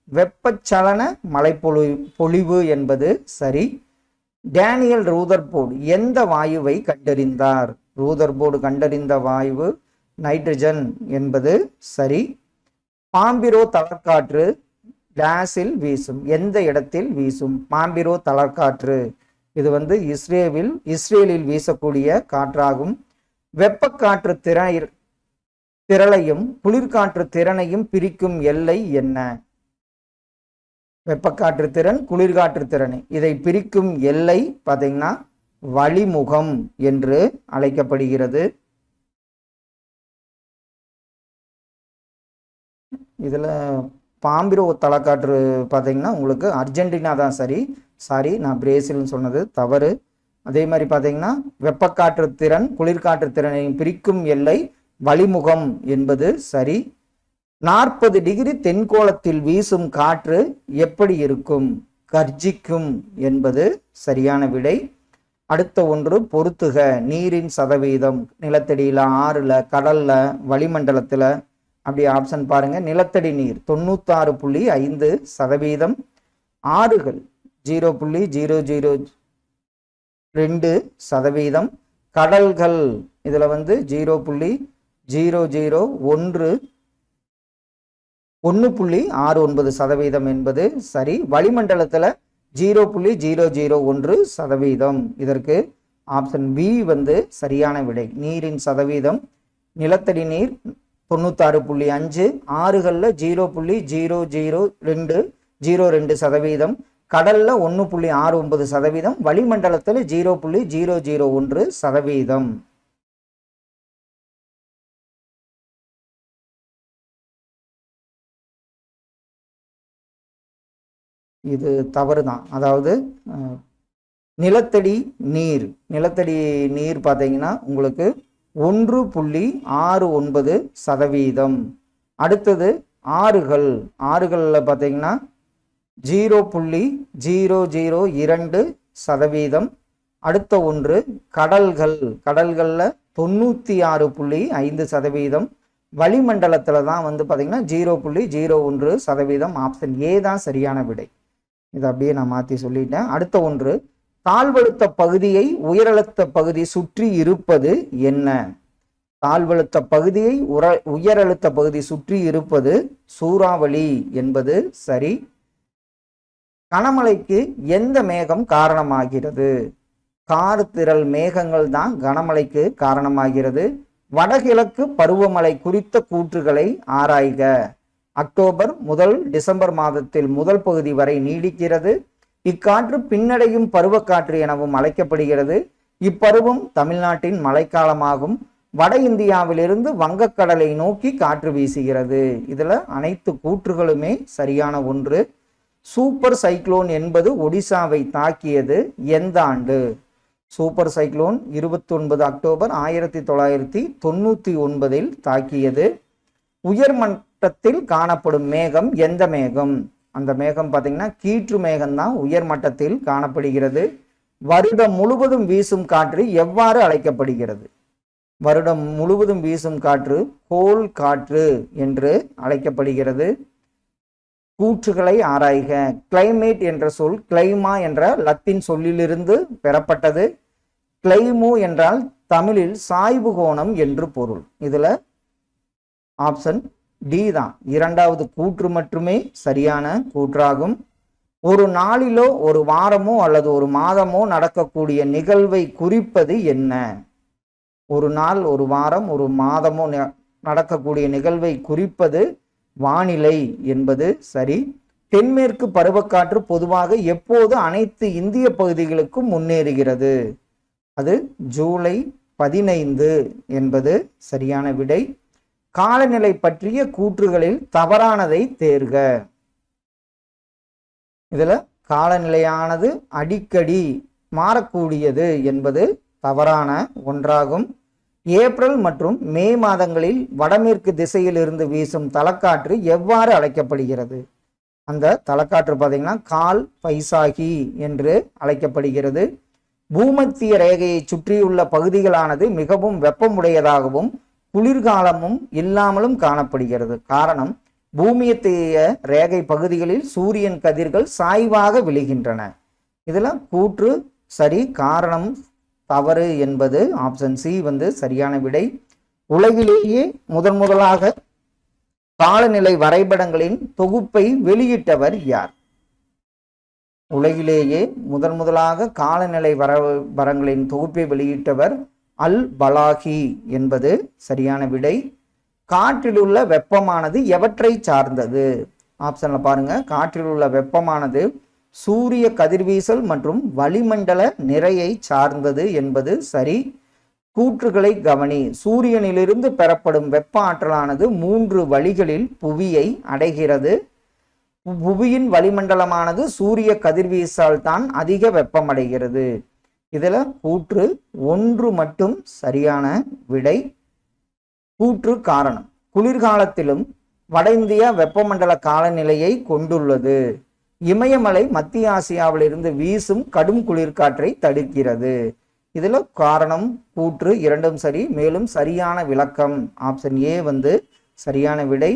வெப்பச்சலன மழைப்பொழிவு என்பது சரி. டேனியல் ரூதர்போர்டு எந்த வாயுவை கண்டறிந்தார்? ரூதர்போர்டு கண்டறிந்த வாயு நைட்ரஜன் என்பது சரி. பாம்பிரோ தளர்காற்று டேஸில் வீசும், எந்த இடத்தில் வீசும்? பாம்பிரோ தளர்காற்று இது இஸ்ரேலில் வீசக்கூடிய காற்றாகும். வெப்பக்காற்று திரளையும் குளிர்காற்று திறனையும் பிரிக்கும் எல்லை என்ன? வெப்பக்காற்று திறன், குளிர்காற்று திறனை இதை பிரிக்கும் எல்லை பார்த்தீங்கன்னா வளிமுகம் என்று அழைக்கப்படுகிறது. இதுல பாம்பிரோ தளக்காற்று பார்த்தீங்கன்னா உங்களுக்கு அர்ஜென்டினா தான் சாரி நான் பிரேசில்னு சொன்னது தவறு. அதே மாதிரி பார்த்தீங்கன்னா வெப்பக்காற்று திறன் குளிர்காற்று திறனை பிரிக்கும் எல்லை வளிமுகம் என்பது சரி. 40 டிகிரி தென்கோளத்தில் வீசும் காற்று எப்படி இருக்கும்? கர்ஜிக்கும் என்பது சரியான விடை. அடுத்த ஒன்று பொறுத்துக. நீரின் சதவீதம் நிலத்தடியில, ஆறுல, கடல்ல, வளிமண்டலத்துல. அப்படி ஆப்ஷன் பாருங்க. நிலத்தடி நீர் 96.5%, ஆறுகள் 0.002%, கடல்கள் இதுல 1.69% என்பது சரி. வளிமண்டலத்துல 0.001%. இதற்கு ஆப்ஷன் பி சரியான விடை. நீரின் சதவீதம் நிலத்தடி நீர் 96.5, ஆறுகள்ல 0.002%, கடல்ல 1.69%, வளிமண்டலத்தில் 0.001%. இது தவறுதான். அதாவது நிலத்தடி நீர் பார்த்தீங்கன்னா உங்களுக்கு 1.69%. அடுத்தது ஆறுகளில் பார்த்தீங்கன்னா 0.002%. அடுத்த ஒன்று கடல்களில் 96.5%. வளிமண்டலத்தில் தான் வந்து பார்த்தீங்கன்னா 0.01%. ஆப்ஷன் ஏ தான் சரியான விடை. இதை அப்படியே நான் மாற்றி சொல்லிட்டேன். அடுத்த ஒன்று, தாழ்வழுத்த பகுதியை உயரழுத்த பகுதி சுற்றி இருப்பது என்ன? தாழ்வழுத்த பகுதியை உயரழுத்த பகுதி சுற்றி இருப்பது சூறாவளி என்பது சரி. கனமழைக்கு எந்த மேகம் காரணமாகிறது? கார்த்திரள் மேகங்கள் தான் கனமழைக்கு காரணமாகிறது. வடகிழக்கு பருவமழை குறித்த கூற்றுகளை ஆராய்க. அக்டோபர் முதல் டிசம்பர் மாதத்தில் முதல் பகுதி வரை நீடிக்கிறது. இக்காற்று பின்னடையும் பருவக்காற்று எனவும் அழைக்கப்படுகிறது. இப்பருவம் தமிழ்நாட்டின் மழைக்காலமாகும். வட இந்தியாவிலிருந்து வங்கக்கடலை நோக்கி காற்று வீசுகிறது. இதுல அனைத்து கூற்றுகளுமே சரியான ஒன்று. சூப்பர் சைக்ளோன் என்பது ஒடிசாவை தாக்கியது எந்த ஆண்டு? சூப்பர் சைக்ளோன் 29 அக்டோபர் 1999 தாக்கியது. உயர்மட்டத்தில் காணப்படும் மேகம் எந்த மேகம்? அந்த மேகம் பார்த்தீங்கன்னா கீற்று மேகம் தான் உயர்மட்டத்தில் காணப்படுகிறது. வருடம் முழுவதும் வீசும் காற்று எவ்வாறு அழைக்கப்படுகிறது? வருடம் முழுவதும் வீசும் காற்று கோல் காற்று என்று அழைக்கப்படுகிறது. கூற்றுகளை ஆராய்க. கிளைமேட் என்ற சொல் கிளைமா என்ற லத்தீன் சொல்லிலிருந்து பெறப்பட்டது. கிளைமு என்றால் தமிழில் சாய்வு கோணம் என்று பொருள். இதுல ஆப்ஷன் டி தான் இரண்டாவது கூற்று மட்டுமே சரியான கூற்றாகும். ஒரு நாளிலோ ஒரு வாரமோ அல்லது ஒரு மாதமோ நடக்கக்கூடிய நிகழ்வை குறிப்பது என்ன? ஒரு நாள், ஒரு வாரம், ஒரு மாதமோ நடக்கக்கூடிய நிகழ்வை குறிப்பது வானிலை என்பது சரி. தென்மேற்கு பருவக்காற்று பொதுவாக எப்போது அனைத்து இந்திய பகுதிகளுக்கும் முன்னேறுகிறது? அது ஜூலை 15 என்பது சரியான விடை. காலநிலை பற்றிய கூற்றுகளில் தவறானதை தேர்க. இதுல காலநிலையானது அடிக்கடி மாறக்கூடியது என்பது தவறான ஒன்றாகும். ஏப்ரல் மற்றும் மே மாதங்களில் வடமேற்கு திசையில் இருந்து வீசும் தலக்காற்று எவ்வாறு அழைக்கப்படுகிறது? அந்த தலக்காற்று பார்த்தீங்கன்னா கால் பைசாகி என்று அழைக்கப்படுகிறது. பூமத்திய ரேகையை சுற்றியுள்ள பகுதிகளானது மிகவும் வெப்பமுடையதாகவும் குளிர்காலமும் இல்லாமலும் காணப்படுகிறது. காரணம், பூமியத்திய ரேகை பகுதிகளில் சூரியன் கதிர்கள் சாய்வாக விழுகின்றன. இதுல கூற்று சரி, காரணம் தவறு என்பது ஆப்ஷன் சி வந்து சரியான விடை. உலகிலேயே முதலாக காலநிலை வரைபடங்களின் தொகுப்பை வெளியிட்டவர் யார்? உலகிலேயே முதலாக காலநிலை வரைபடங்களின் தொகுப்பை வெளியிட்டவர் அல் பலாகி என்பது சரியான விடை. காற்றில் உள்ள வெப்பமானது எவற்றை சார்ந்தது? ஆப்ஷன்ல பாருங்க. காற்றில் உள்ள வெப்பமானது சூரிய கதிர்வீசல் மற்றும் வளிமண்டல நிறையை சார்ந்தது என்பது சரி. கூற்றுகளை கவனி. சூரியனிலிருந்து பெறப்படும் வெப்ப ஆற்றலானது 3 வழிகளில் புவியை அடைகிறது. புவியின் வளிமண்டலமானது சூரிய கதிர்வீசால் தான் அதிக வெப்பமடைகிறது. இதுல கூற்று 1 மட்டும் சரியான விடை. கூற்று காரணம், குளிர்காலத்திலும் வட இந்தியா வெப்பமண்டல காலநிலையை கொண்டுள்ளது. இமயமலை மத்திய ஆசியாவில் இருந்து வீசும் கடும் குளிர்காற்றை தடுக்கிறது. இதுல காரணம் கூற்று இரண்டும் சரி. மேலும் சரியான விளக்கம் ஆப்ஷன் ஏ வந்து சரியான விடை.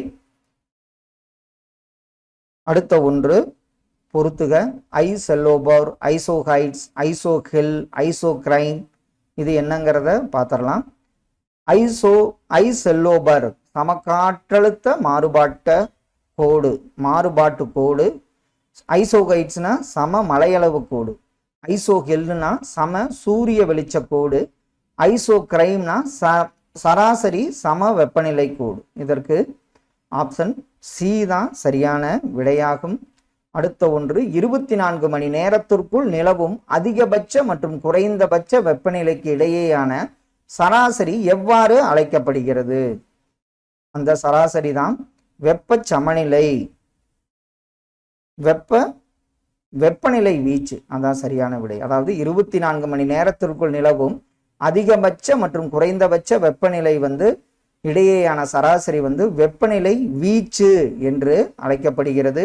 அடுத்த ஒன்று பொறுத்துக. ஐசெல்லோபர், ஐசோஹைட்ஸ், ஐசோஹெல், ஐசோக்ரைன் இது என்னங்கிறத பார்த்துடலாம். ஐசெல்லோபர் சமகாற்றழுத்த மாறுபாட்டு கோடு. ஐசோகைட்ஸ்னா சம மலையளவு கோடு. ஐசோஹெல்னா சம சூரிய வெளிச்ச கோடு. ஐசோக்ரைம்னா சராசரி சம வெப்பநிலை கோடு. இதற்கு ஆப்ஷன் சி தான் சரியான விடையாகும். அடுத்த ஒன்று 24 மணி நேரத்திற்குள் நிலவும் அதிகபட்ச மற்றும் குறைந்தபட்ச வெப்பநிலைக்கு இடையேயான சராசரி எவ்வாறு அழைக்கப்படுகிறது? அந்த சராசரி தான் வெப்ப சமநிலை, வெப்பநிலை வீச்சு. அதான் சரியான விடை. அதாவது 24 மணி நேரத்திற்குள் நிலவும் அதிகபட்ச மற்றும் குறைந்தபட்ச வெப்பநிலை இடையேயான சராசரி வெப்பநிலை வீச்சு என்று அழைக்கப்படுகிறது.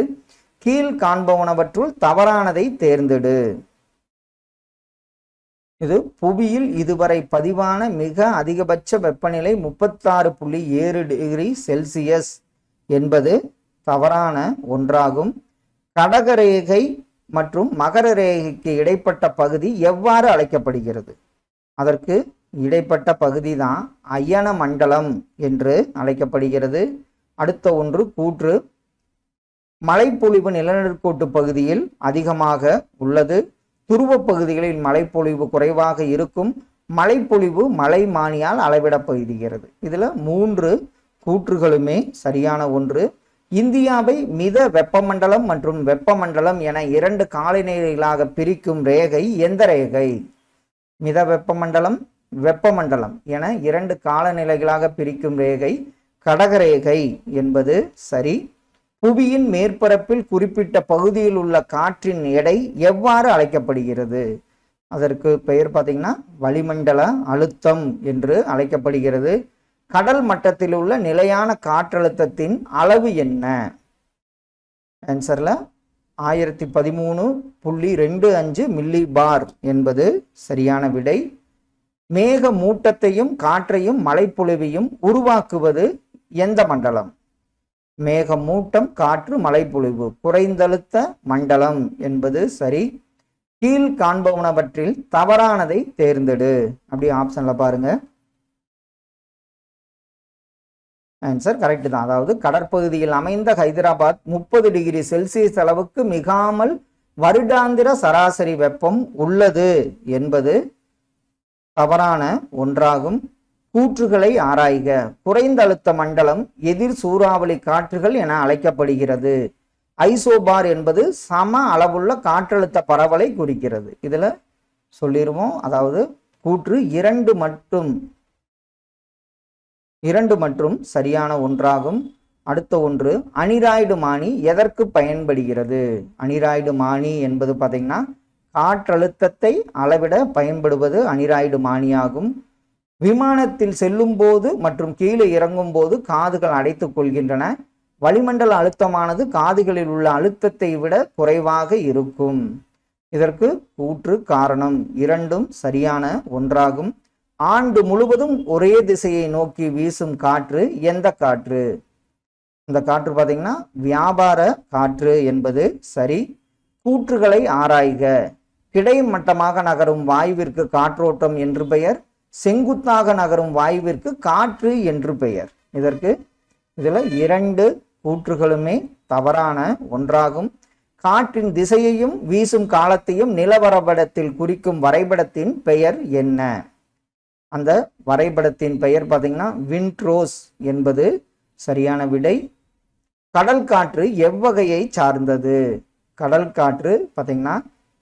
கீழ் காண்பவனவற்றுள் தவறானதை தேர்ந்தெடு. இது புவியில் இதுவரை பதிவான மிக அதிகபட்ச வெப்பநிலை 36.7 டிகிரி செல்சியஸ் என்பது தவறான ஒன்றாகும். கடகரேகை மற்றும் மகர ரேகைக்கு இடைப்பட்ட பகுதி எவ்வாறு அழைக்கப்படுகிறது? அதற்கு இடைப்பட்ட பகுதி தான் அயன மண்டலம் என்று அழைக்கப்படுகிறது. அடுத்த ஒன்று கூற்று. மழைப்பொழிவு நிலநடுக்கோட்டு பகுதியில் அதிகமாக உள்ளது. துருவ பகுதிகளில் மழைப்பொழிவு குறைவாக இருக்கும். மழைப்பொழிவு மலைமானியால் அளவிடப்படுகிறது. இதுல 3 கூற்றுகளுமே சரியான ஒன்று. இந்தியாவை மித வெப்பமண்டலம் மற்றும் வெப்பமண்டலம் என 2 காலநிலைகளாக பிரிக்கும் ரேகை எந்த ரேகை? மித வெப்பமண்டலம், வெப்பமண்டலம் என 2 காலநிலைகளாக பிரிக்கும் ரேகை கடகரேகை என்பது சரி. புவியின் மேற்பரப்பில் குறிப்பிட்ட பகுதியில் உள்ள காற்றின் எடை எவ்வாறு அழைக்கப்படுகிறது? அதற்கு பெயர் பார்த்தீங்கன்னா வளிமண்டல அழுத்தம் என்று அழைக்கப்படுகிறது. கடல் மட்டத்தில் உள்ள நிலையான காற்றழுத்தத்தின் அளவு என்ன? ஆன்சர்ல 1013.25 மில்லி பார் என்பது சரியான விடை. மேக மூட்டத்தையும் காற்றையும் மழைப்பொழிவையும் உருவாக்குவது எந்த மண்டலம்? மேக மூட்டம், காற்று, மழைப்பொழிவு குறைந்தழுத்த மண்டலம் என்பது சரி. கீழ் காண்பவனவற்றில் தவறானதை தேர்ந்தெடு. அப்படி ஆப்ஷன்ல பாருங்க. ஆன்சர் கரெக்ட் தான். அதாவது கடற்பகுதியில் அமைந்த ஹைதராபாத் 30 டிகிரி செல்சியஸ் அளவுக்கு மிகாமல் வருடாந்திர சராசரி வெப்பம் உள்ளது என்பது தவறான ஒன்றாகும். கூற்றுகளை ஆராய்க. குறைந்த அழுத்த மண்டலம் எதிர் சூறாவளி காற்றுகள் என அழைக்கப்படுகிறது. ஐசோபார் என்பது சம அளவுள்ள காற்றழுத்த பரவலை குறிக்கிறது. இதுல சொல்லிடுவோம். அதாவது கூற்று 2 மற்றும் சரியான ஒன்றாகும். அடுத்த ஒன்று அனிராய்டு மானி எதற்கு பயன்படுகிறது? அனிராய்டு மானி என்பது பார்த்தீங்கன்னா காற்றழுத்தத்தை அளவிட பயன்படுவது அனிராய்டு மானியாகும். விமானத்தில் செல்லும் போது மற்றும் கீழே இறங்கும் போது காதுகள் அடைத்துக் கொள்கின்றன. வளிமண்டல அழுத்தமானது காதுகளில் உள்ள அழுத்தத்தை விட குறைவாக இருக்கும். இதற்கு கூற்று காரணம் 2 சரியான ஒன்றாகும். ஆண்டு முழுவதும் ஒரே திசையை நோக்கி வீசும் காற்று எந்த காற்று? இந்த காற்று பார்த்தீங்கன்னா வியாபார காற்று என்பது சரி. கூற்றுகளை ஆராய்க. கிடைமட்டமாக நகரும் வாயுவிற்கு காற்றோட்டம் என்று பெயர். செங்குத்தாக நகரும் வாயுவிற்கு காற்று என்று பெயர். இதுல 2 கூற்றுகளுமே தவறான ஒன்றாகும். காற்றின் திசையையும் வீசும் காலத்தையும் நிலவரைபடத்தில் குறிக்கும் வரைபடத்தின் பெயர் என்ன? அந்த வரைபடத்தின் பெயர் பார்த்தீங்கன்னா விண்ட்ரோஸ் என்பது சரியான விடை. கடல் காற்று எவ்வகையை சார்ந்தது? கடல் காற்று பார்த்தீங்கன்னா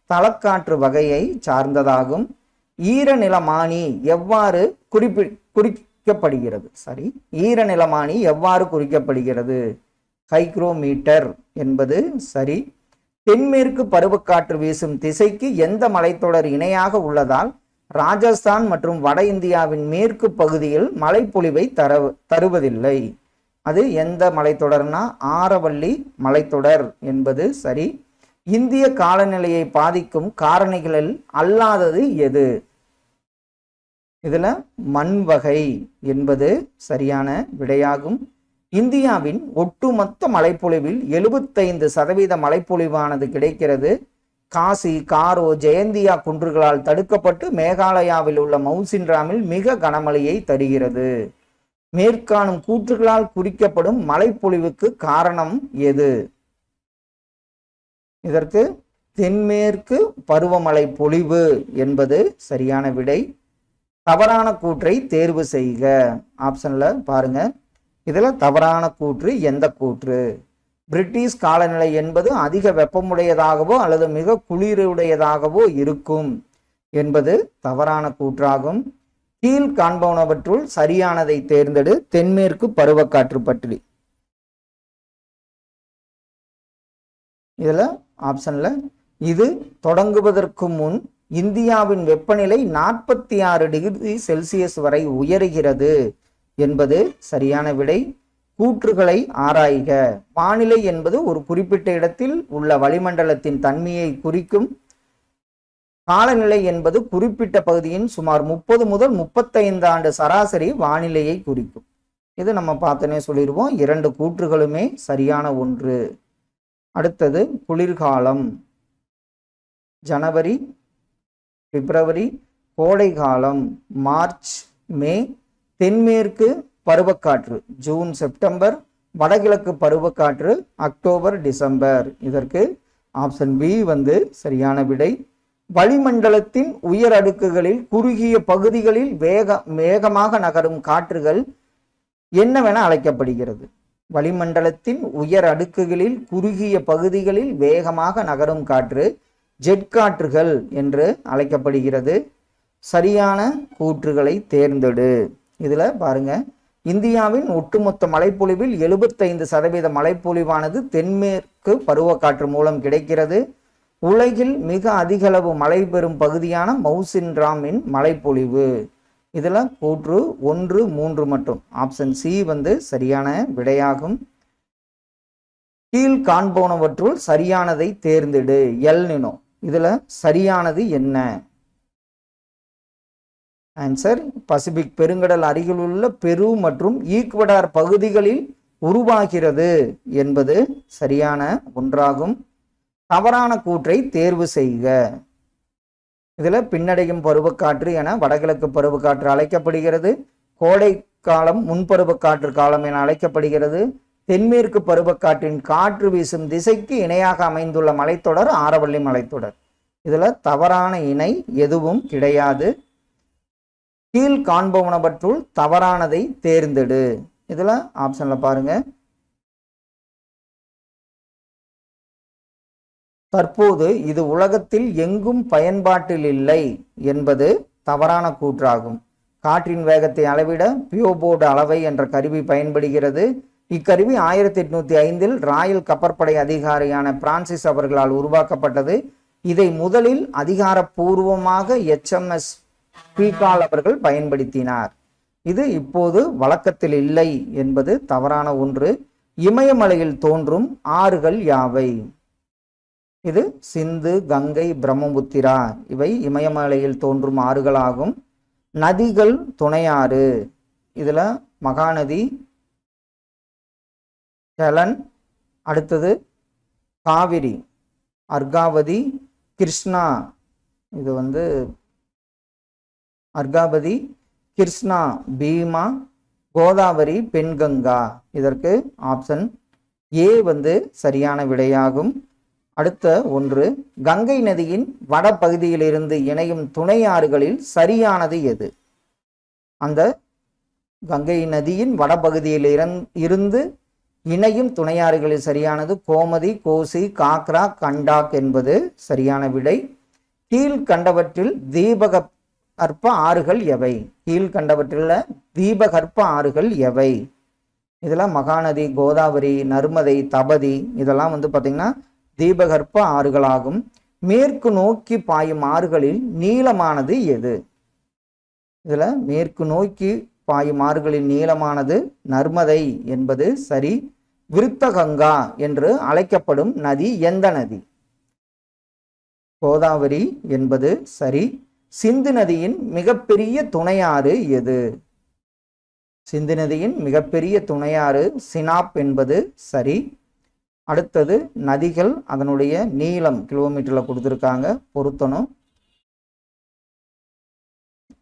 தலக்காற்று வகையை சார்ந்ததாகும். ஈரநிலமானி எவ்வாறு குறிக்கப்படுகிறது? ஈரநிலமானி எவ்வாறு குறிக்கப்படுகிறது? ஹைக்ரோமீட்டர் என்பது சரி. தென்மேற்கு பருவக்காற்று வீசும் திசைக்கு எந்த மலைத்தொடர் இணையாக உள்ளதால் ராஜஸ்தான் மற்றும் வட இந்தியாவின் மேற்கு பகுதியில் மழைப்பொழிவை தருவதில்லை? அது எந்த மலைத்தொடர்னா ஆரவல்லி மலைத்தொடர் என்பது சரி. இந்திய காலநிலையை பாதிக்கும் காரணிகளில் அல்லாதது எது? இதுல மண் வகை என்பது சரியான விடையாகும். இந்தியாவின் ஒட்டுமொத்த மழைப்பொழிவில் 75% மழைப்பொழிவானது கிடைக்கிறது. காசி, காரோ, ஜெயந்தியா குன்றுகளால் தடுக்கப்பட்டு மேகாலயாவில் உள்ள மவுசின்ராமில் மிக கனமழையை தருகிறது. மேற்காணும் கூற்றுகளால் குறிக்கப்படும் மழைப்பொழிவுக்கு காரணம் எது? இதற்கு தென்மேற்கு பருவமழை பொழிவு என்பது சரியான விடை. தவறான கூற்றை தேர்வு செய்க. ஆப்ஷன்ல பாருங்க. இதுல தவறான கூற்று எந்த கூற்று? பிரிட்டிஷ் காலநிலை என்பது அதிக வெப்பமுடையதாகவோ அல்லது மிக குளிருடையதாகவோ இருக்கும் என்பது தவறான கூற்றாகும். கீழ் காண்பனவற்றுள் சரியானதை தேர்ந்தெடு. தென்மேற்கு பருவக்காற்று பற்றி இதுல ஆப்ஷன்ல இது தொடங்குவதற்கு முன் இந்தியாவின் வெப்பநிலை 46 டிகிரி செல்சியஸ் வரை உயர்கிறது என்பது சரியான விடை. கூற்றுகளை ஆராய்க. வானிலை என்பது ஒரு குறிப்பிட்ட இடத்தில் உள்ள வளிமண்டலத்தின் தன்மையை குறிக்கும். காலநிலை என்பது குறிப்பிட்ட பகுதியின் சுமார் 30 முதல் 35 ஆண்டு சராசரி வானிலையை குறிக்கும். இது நம்ம பார்த்தனே சொல்லிடுவோம். 2 கூற்றுகளுமே சரியான ஒன்று. அடுத்தது குளிர்காலம். ஜனவரி, பிப்ரவரி. கோடை காலம் மார்ச், மே. தென்மேற்கு பருவக்காற்று ஜூன், செப்டம்பர். வடகிழக்கு பருவக்காற்று அக்டோபர், டிசம்பர். இதற்கு ஆப்ஷன் பி சரியான விடை. வளிமண்டலத்தின் உயர் அடுக்குகளில் குறுகிய பகுதிகளில் வேகமாக நகரும் காற்றுகள் என்னவென அழைக்கப்படுகிறது? வளிமண்டலத்தின் உயர் அடுக்குகளில் குறுகிய பகுதிகளில் வேகமாக நகரும் காற்று ஜெட் காற்றுகள் என்று அழைக்கப்படுகிறது. சரியான கூற்றுகளை தேர்ந்தெடு. இதுல பாருங்க, இந்தியாவின் ஒட்டுமொத்த மழைப்பொழிவில் 75% மழைப்பொழிவானது தென்மேற்கு பருவக்காற்று மூலம் கிடைக்கிறது. உலகில் மிக அதிகளவு மழை பெறும் பகுதியான மவுசின்ராமின் மழைப்பொழிவு. இதுல கூற்று 1, 3 மற்றும் ஆப்ஷன் சி சரியான விடையாகும். கீழ் காண்போனவற்றுள் சரியானதை தேர்ந்தெடு. El Nino. இதுல சரியானது என்ன? ஆன்சர் பசிபிக் பெருங்கடல் அருகில் உள்ள பெரு மற்றும் ஈக்வடார் பகுதிகளில் உருவாகிறது என்பது சரியான ஒன்றாகும். தவறான கூற்றை தேர்வு செய்க. இதுல பின்னடையும் பருவக்காற்று என வடகிழக்கு பருவக்காற்று அழைக்கப்படுகிறது. கோடை காலம் முன்பருவக்காற்று காலம் என அழைக்கப்படுகிறது. தென்மேற்கு பருவக்காற்றின் காற்று வீசும் திசைக்கு இணையாக அமைந்துள்ள மலைத்தொடர் ஆரவல்லி மலைத்தொடர். இதுல தவறான இணை எதுவும் கிடையாது. கீழ் காண்பவனவற்றுள் தவறானதை தேர்ந்தெடு. இதுல ஆப்ஷன்ல பாருங்க, தற்போது இது உலகத்தில் எங்கும் பயன்பாட்டில் இல்லை என்பது தவறான கூற்றாகும். காற்றின் வேகத்தை அளவிட பியோபோர்டு அளவை என்ற கருவி பயன்படுகிறது. இக்கருவி 1805 ராயல் கப்பற்படை அதிகாரியான பிரான்சிஸ் அவர்களால் உருவாக்கப்பட்டது. இதை முதலில் அதிகாரப்பூர்வமாக HMS பீகால் அவர்கள் பயன்படுத்தினார். இது இப்போது வழக்கத்தில் இல்லை என்பது தவறான ஒன்று. இமயமலையில் தோன்றும் ஆறுகள் யாவை? இது சிந்து, கங்கை, பிரம்மபுத்திரா. இவை இமயமலையில் தோன்றும் ஆறுகளாகும். நதிகள் துணையாறு. இதுல மகாநதி, கெலன், அடுத்தது காவிரி, அர்காவதி, கிருஷ்ணா. இது அர்காவதி, கிருஷ்ணா, பீமா, கோதாவரி, பெண்கங்கா. இதற்கு ஆப்ஷன் ஏ சரியான விடையாகும். அடுத்த ஒன்று, கங்கை நதியின் வடபகுதியிலிருந்து இணையும் துணை ஆறுகளில் சரியானது எது? அந்த கங்கை நதியின் வடபகுதியில் இருந்து இணையும் துணையாறுகளில் சரியானது கோமதி, கோசி, காக்ரா, கண்டாக் என்பது சரியான விடை. கீழ்கண்டவற்றில் தீபகற்ப ஆறுகள் எவை? கீழ்கண்டவற்றில் தீபகற்ப ஆறுகள் எவை? இதெல்லாம் மகாநதி, கோதாவரி, நர்மதை, தபதி. இதெல்லாம் பார்த்தீங்கன்னா தீபகற்ப ஆறுகளாகும். மேற்கு நோக்கி பாயும் ஆறுகளில் நீளமானது எது? இதுல மேற்கு நோக்கி பாயும் ஆறுகளில் நீளமானது நர்மதை என்பது சரி. விருத்தகங்கா என்று அழைக்கப்படும் நதி எந்த நதி? கோதாவரி என்பது சரி. சிந்து நதியின் மிகப்பெரிய துணையாறு எது? சிந்து நதியின் மிகப்பெரிய துணையாறு சினாப் என்பது சரி. அடுத்தது நதிகள், அதனுடைய நீளம் கிலோமீட்டர்ல கொடுத்திருக்காங்க, பொருத்தணும்.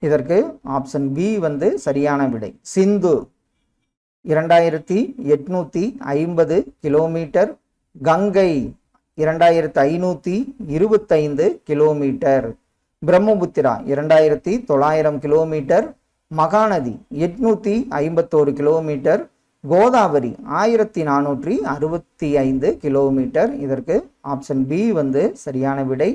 இதற்கு ஆப்ஷன் பி சரியான விடை. Sindhu 2850 kilometre, Gangai 2525 kilometre, Brahmaputra 2900 kilometre, Mahanadi 851 kilometre, Godavari 1465 kilometre. இதற்கு ஆப்ஷன் பி வந்து சரியான விடை.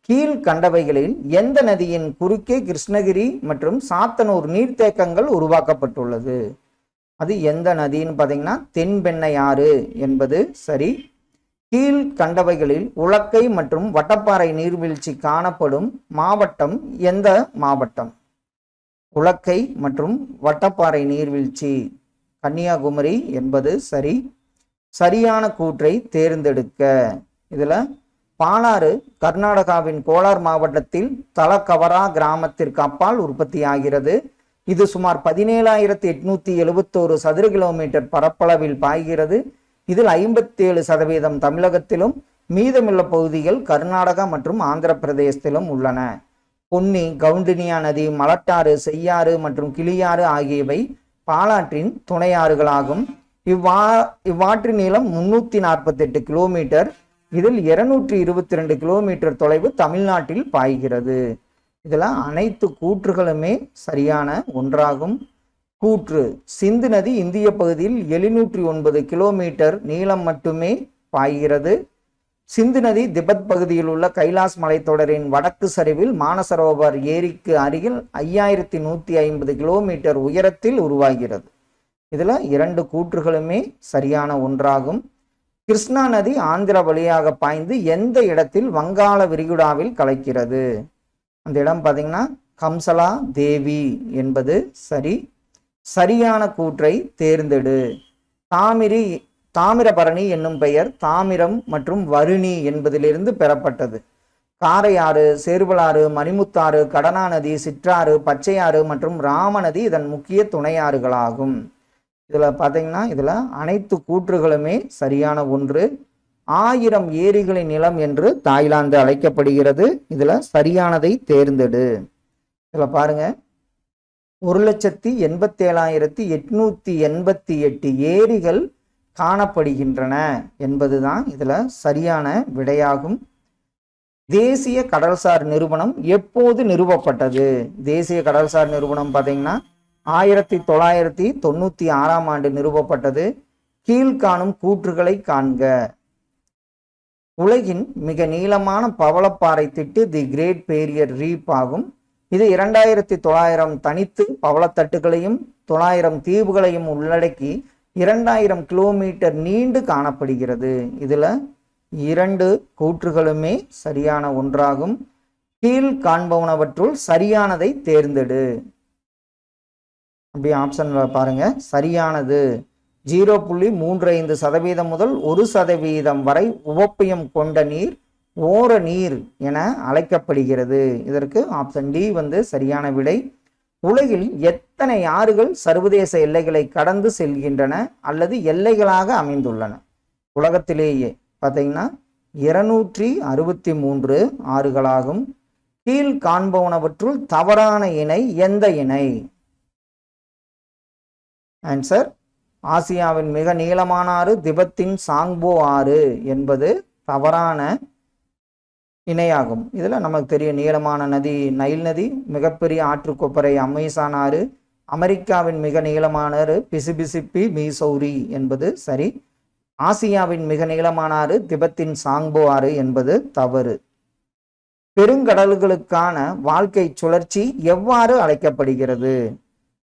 கீழ்கண்டவைகளில் எந்த நதியின் குறுக்கே கிருஷ்ணகிரி மற்றும் சாத்தனூர் நீர்த்தேக்கங்கள் உருவாக்கப்பட்டுள்ளது? அது எந்த நதின்னு பார்த்தீங்கன்னா தென்பெண்ணையாறு என்பது சரி. கீழ்கண்டவைகளில் உலக்கை மற்றும் வட்டப்பாறை நீர்வீழ்ச்சி காணப்படும் மாவட்டம் எந்த மாவட்டம்? உலக்கை மற்றும் வட்டப்பாறை நீர்வீழ்ச்சி கன்னியாகுமரி என்பது சரி. சரியான கூற்றை தேர்ந்தெடுக்க. இதுல பாலாறு கர்நாடகாவின் கோலார் மாவட்டத்தில் தலக்கவரா கிராமத்திற்கு அப்பால் உற்பத்தி ஆகிறது. இது சுமார் 17,871 சதுர கிலோமீட்டர் பரப்பளவில் பாய்கிறது. இதில் 57% தமிழகத்திலும் மீதமுள்ள பகுதிகள் கர்நாடகா மற்றும் ஆந்திர பிரதேசத்திலும் உள்ளன. பொன்னி, கவுண்டினியா நதி, மலட்டாறு, செய்யாறு மற்றும் கிளியாறு ஆகியவை பாலாற்றின் துணையாறுகளாகும். இவ்வாற்றின் நீளம் 348 கிலோமீட்டர். இதில் 222 கிலோமீட்டர் தொலைவு தமிழ்நாட்டில் பாய்கிறது. இதில் அனைத்து கூற்றுகளுமே சரியான ஒன்றாகும். கூற்று: சிந்து நதி இந்திய பகுதியில் 709 கிலோமீட்டர் நீளம் மட்டுமே பாய்கிறது. சிந்து நதி திபெத் பகுதியில் உள்ள கைலாஸ் மலைத்தொடரின் வடக்கு சரிவில் மானசரோவர் ஏரிக்கு அருகில் 5150 கிலோமீட்டர் உயரத்தில் உருவாகிறது. இதுல 2 கூற்றுகளுமே சரியான ஒன்றாகும். கிருஷ்ணா நதி ஆந்திரா வழியாக பாய்ந்து எந்த இடத்தில் வங்காள விரிகுடாவில் கலக்கிறது? அந்த இடம் பார்த்தீங்கன்னா கம்சலா தேவி என்பது சரி. சரியான கூற்றை தேர்ந்தெடு. தாமிரபரணி என்னும் பெயர் தாமிரம் மற்றும் வருணி என்பதிலிருந்து பெறப்பட்டது. காரையாறு, சேர்வலாறு, மணிமுத்தாறு, கடனா நதி, சிற்றாறு, பச்சையாறு மற்றும் ராமநதி இதன் முக்கிய துணையாறுகளாகும். இதுல பார்த்தீங்கன்னா இதுல அனைத்து கூற்றுகளுமே சரியான ஒன்று. 1000 ஏரிகளின் நிலம் என்று தாய்லாந்து அழைக்கப்படுகிறது. இதுல சரியானதை தேர்ந்தெடு. இதுல பாருங்க 1,87,888 ஏரிகள் காணப்படுகின்றன என்பதுதான் இதுல சரியான விடையாகும். தேசிய கடல்சார் நிறுவனம் எப்போது நிறுவப்பட்டது? தேசிய கடல்சார் நிறுவனம் பார்த்தீங்கன்னா 1996ஆம் ஆண்டு நிறுவப்பட்டது. கீழ்காணும் கூற்றுகளை காண்க. உலகின் மிக நீளமான பவளப்பாறை திட்டு தி கிரேட் பேரியர் ரீப் ஆகும். இது 2900 தனித்து பவளத்தட்டுகளையும் 900 தீவுகளையும் உள்ளடக்கி 2000 கிலோமீட்டர் நீண்டு காணப்படுகிறது. இதுல 2 கூற்றுகளுமே சரியான ஒன்றாகும். கீழ் காண்பவனவற்றுள் சரியானதை தேர்ந்தெடு. அப்படி ஆப்ஷன்ல பாருங்க. சரியானது 0.35% முதல் 1% வரை உவப்பயம் கொண்ட நீர் ஓர நீர் என அழைக்கப்படுகிறது. இதற்கு ஆப்ஷன் டி வந்து சரியான விடை. உலகில் எத்தனை ஆறுகள் சர்வதேச எல்லைகளை கடந்து செல்கின்றன அல்லது எல்லைகளாக அமைந்துள்ளன? உலகத்திலேயே பார்த்தீங்கன்னா 263 ஆறுகளாகும். கீழ் காண்பவனவற்றுள் தவறான இணை எந்த இணை? ஆன்சர்: ஆசியாவின் மிக நீளமான ஆறு திபெத்தின் சாங்போ ஆறு என்பது தவறான இணையாகும். இதுல நமக்கு தெரிய நீளமான நதி நைல் நதி, மிகப்பெரிய ஆற்றுக்கொப்பரை அமேசான் ஆறு, அமெரிக்காவின் மிக நீளமான ஆறு மிசிசிப்பி மீசௌரி என்பது சரி. ஆசியாவின் மிக நீளமான ஆறு திபெத்தின் சாங்போ ஆறு என்பது தவறு. பெருங்கடல்களுக்கான வாழ்க்கை சுழற்சி எவ்வாறு அழைக்கப்படுகிறது?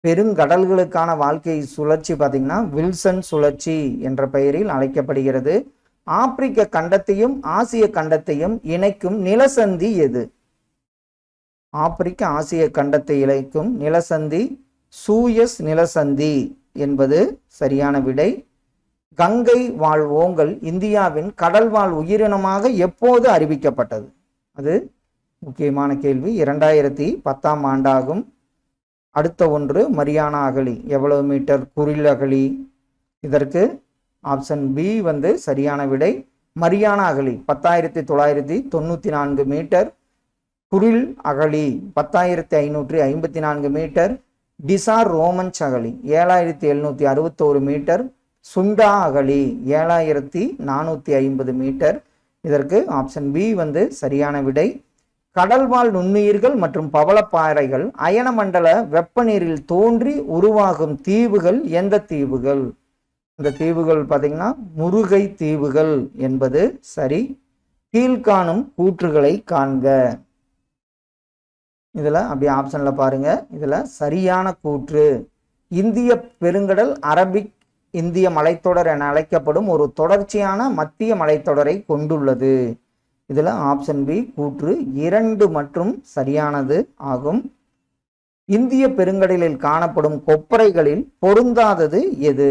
பெருங்கடல்களுக்கான வாழ்க்கை சுழற்சி பார்த்தீங்கன்னா வில்சன் சுழற்சி என்ற பெயரில் அழைக்கப்படுகிறது. ஆப்பிரிக்க கண்டத்தையும் ஆசிய கண்டத்தையும் இணைக்கும் நிலசந்தி எது? ஆப்பிரிக்க ஆசிய கண்டத்தை இணைக்கும் நிலசந்தி சூயஸ் நிலசந்தி என்பது சரியான விடை. கங்கை வாழ் ஓங்கல் இந்தியாவின் கடல்வாழ் உயிரினமாக எப்போது அறிவிக்கப்பட்டது? அது முக்கியமான கேள்வி. 2010ஆம் ஆண்டாகும். அடுத்த ஒன்று மரியானா அகழி எவ்வளவு மீட்டர்? குரில் அகழி. இதற்கு ஆப்ஷன் பி வந்து சரியான விடை. மரியானா அகழி 10,994 மீட்டர். குரில் அகழி 10,554 மீட்டர். டிசார் ரோமன்ஸ் அகழி 7,761 மீட்டர். சுண்டா அகழி 7,450 மீட்டர். இதற்கு ஆப்ஷன் பி வந்து சரியான விடை. கடல்வாழ் நுண்ணுயிர்கள் மற்றும் பவளப்பாறைகள் அயனமண்டல வெப்பநீரில் தோன்றி உருவாகும் தீவுகள் எந்த தீவுகள்? அந்த தீவுகள் பார்த்தீங்கன்னா முருகை தீவுகள் என்பது சரி. கீழ்காணும் கூற்றுகளை காண்க. இதில் அப்படி ஆப்ஷனில் பாருங்க. இதில் சரியான கூற்று இந்திய பெருங்கடல் அரபிக் இந்திய மலைத்தொடர் என அழைக்கப்படும் ஒரு தொடர்ச்சியான மத்திய மலைத்தொடரை கொண்டுள்ளது. இதில் ஆப்ஷன் பி கூற்று 2 மற்றும் சரியானது ஆகும். இந்திய பெருங்கடலில் காணப்படும் கொப்பரைகளில் பொருந்தாதது எது?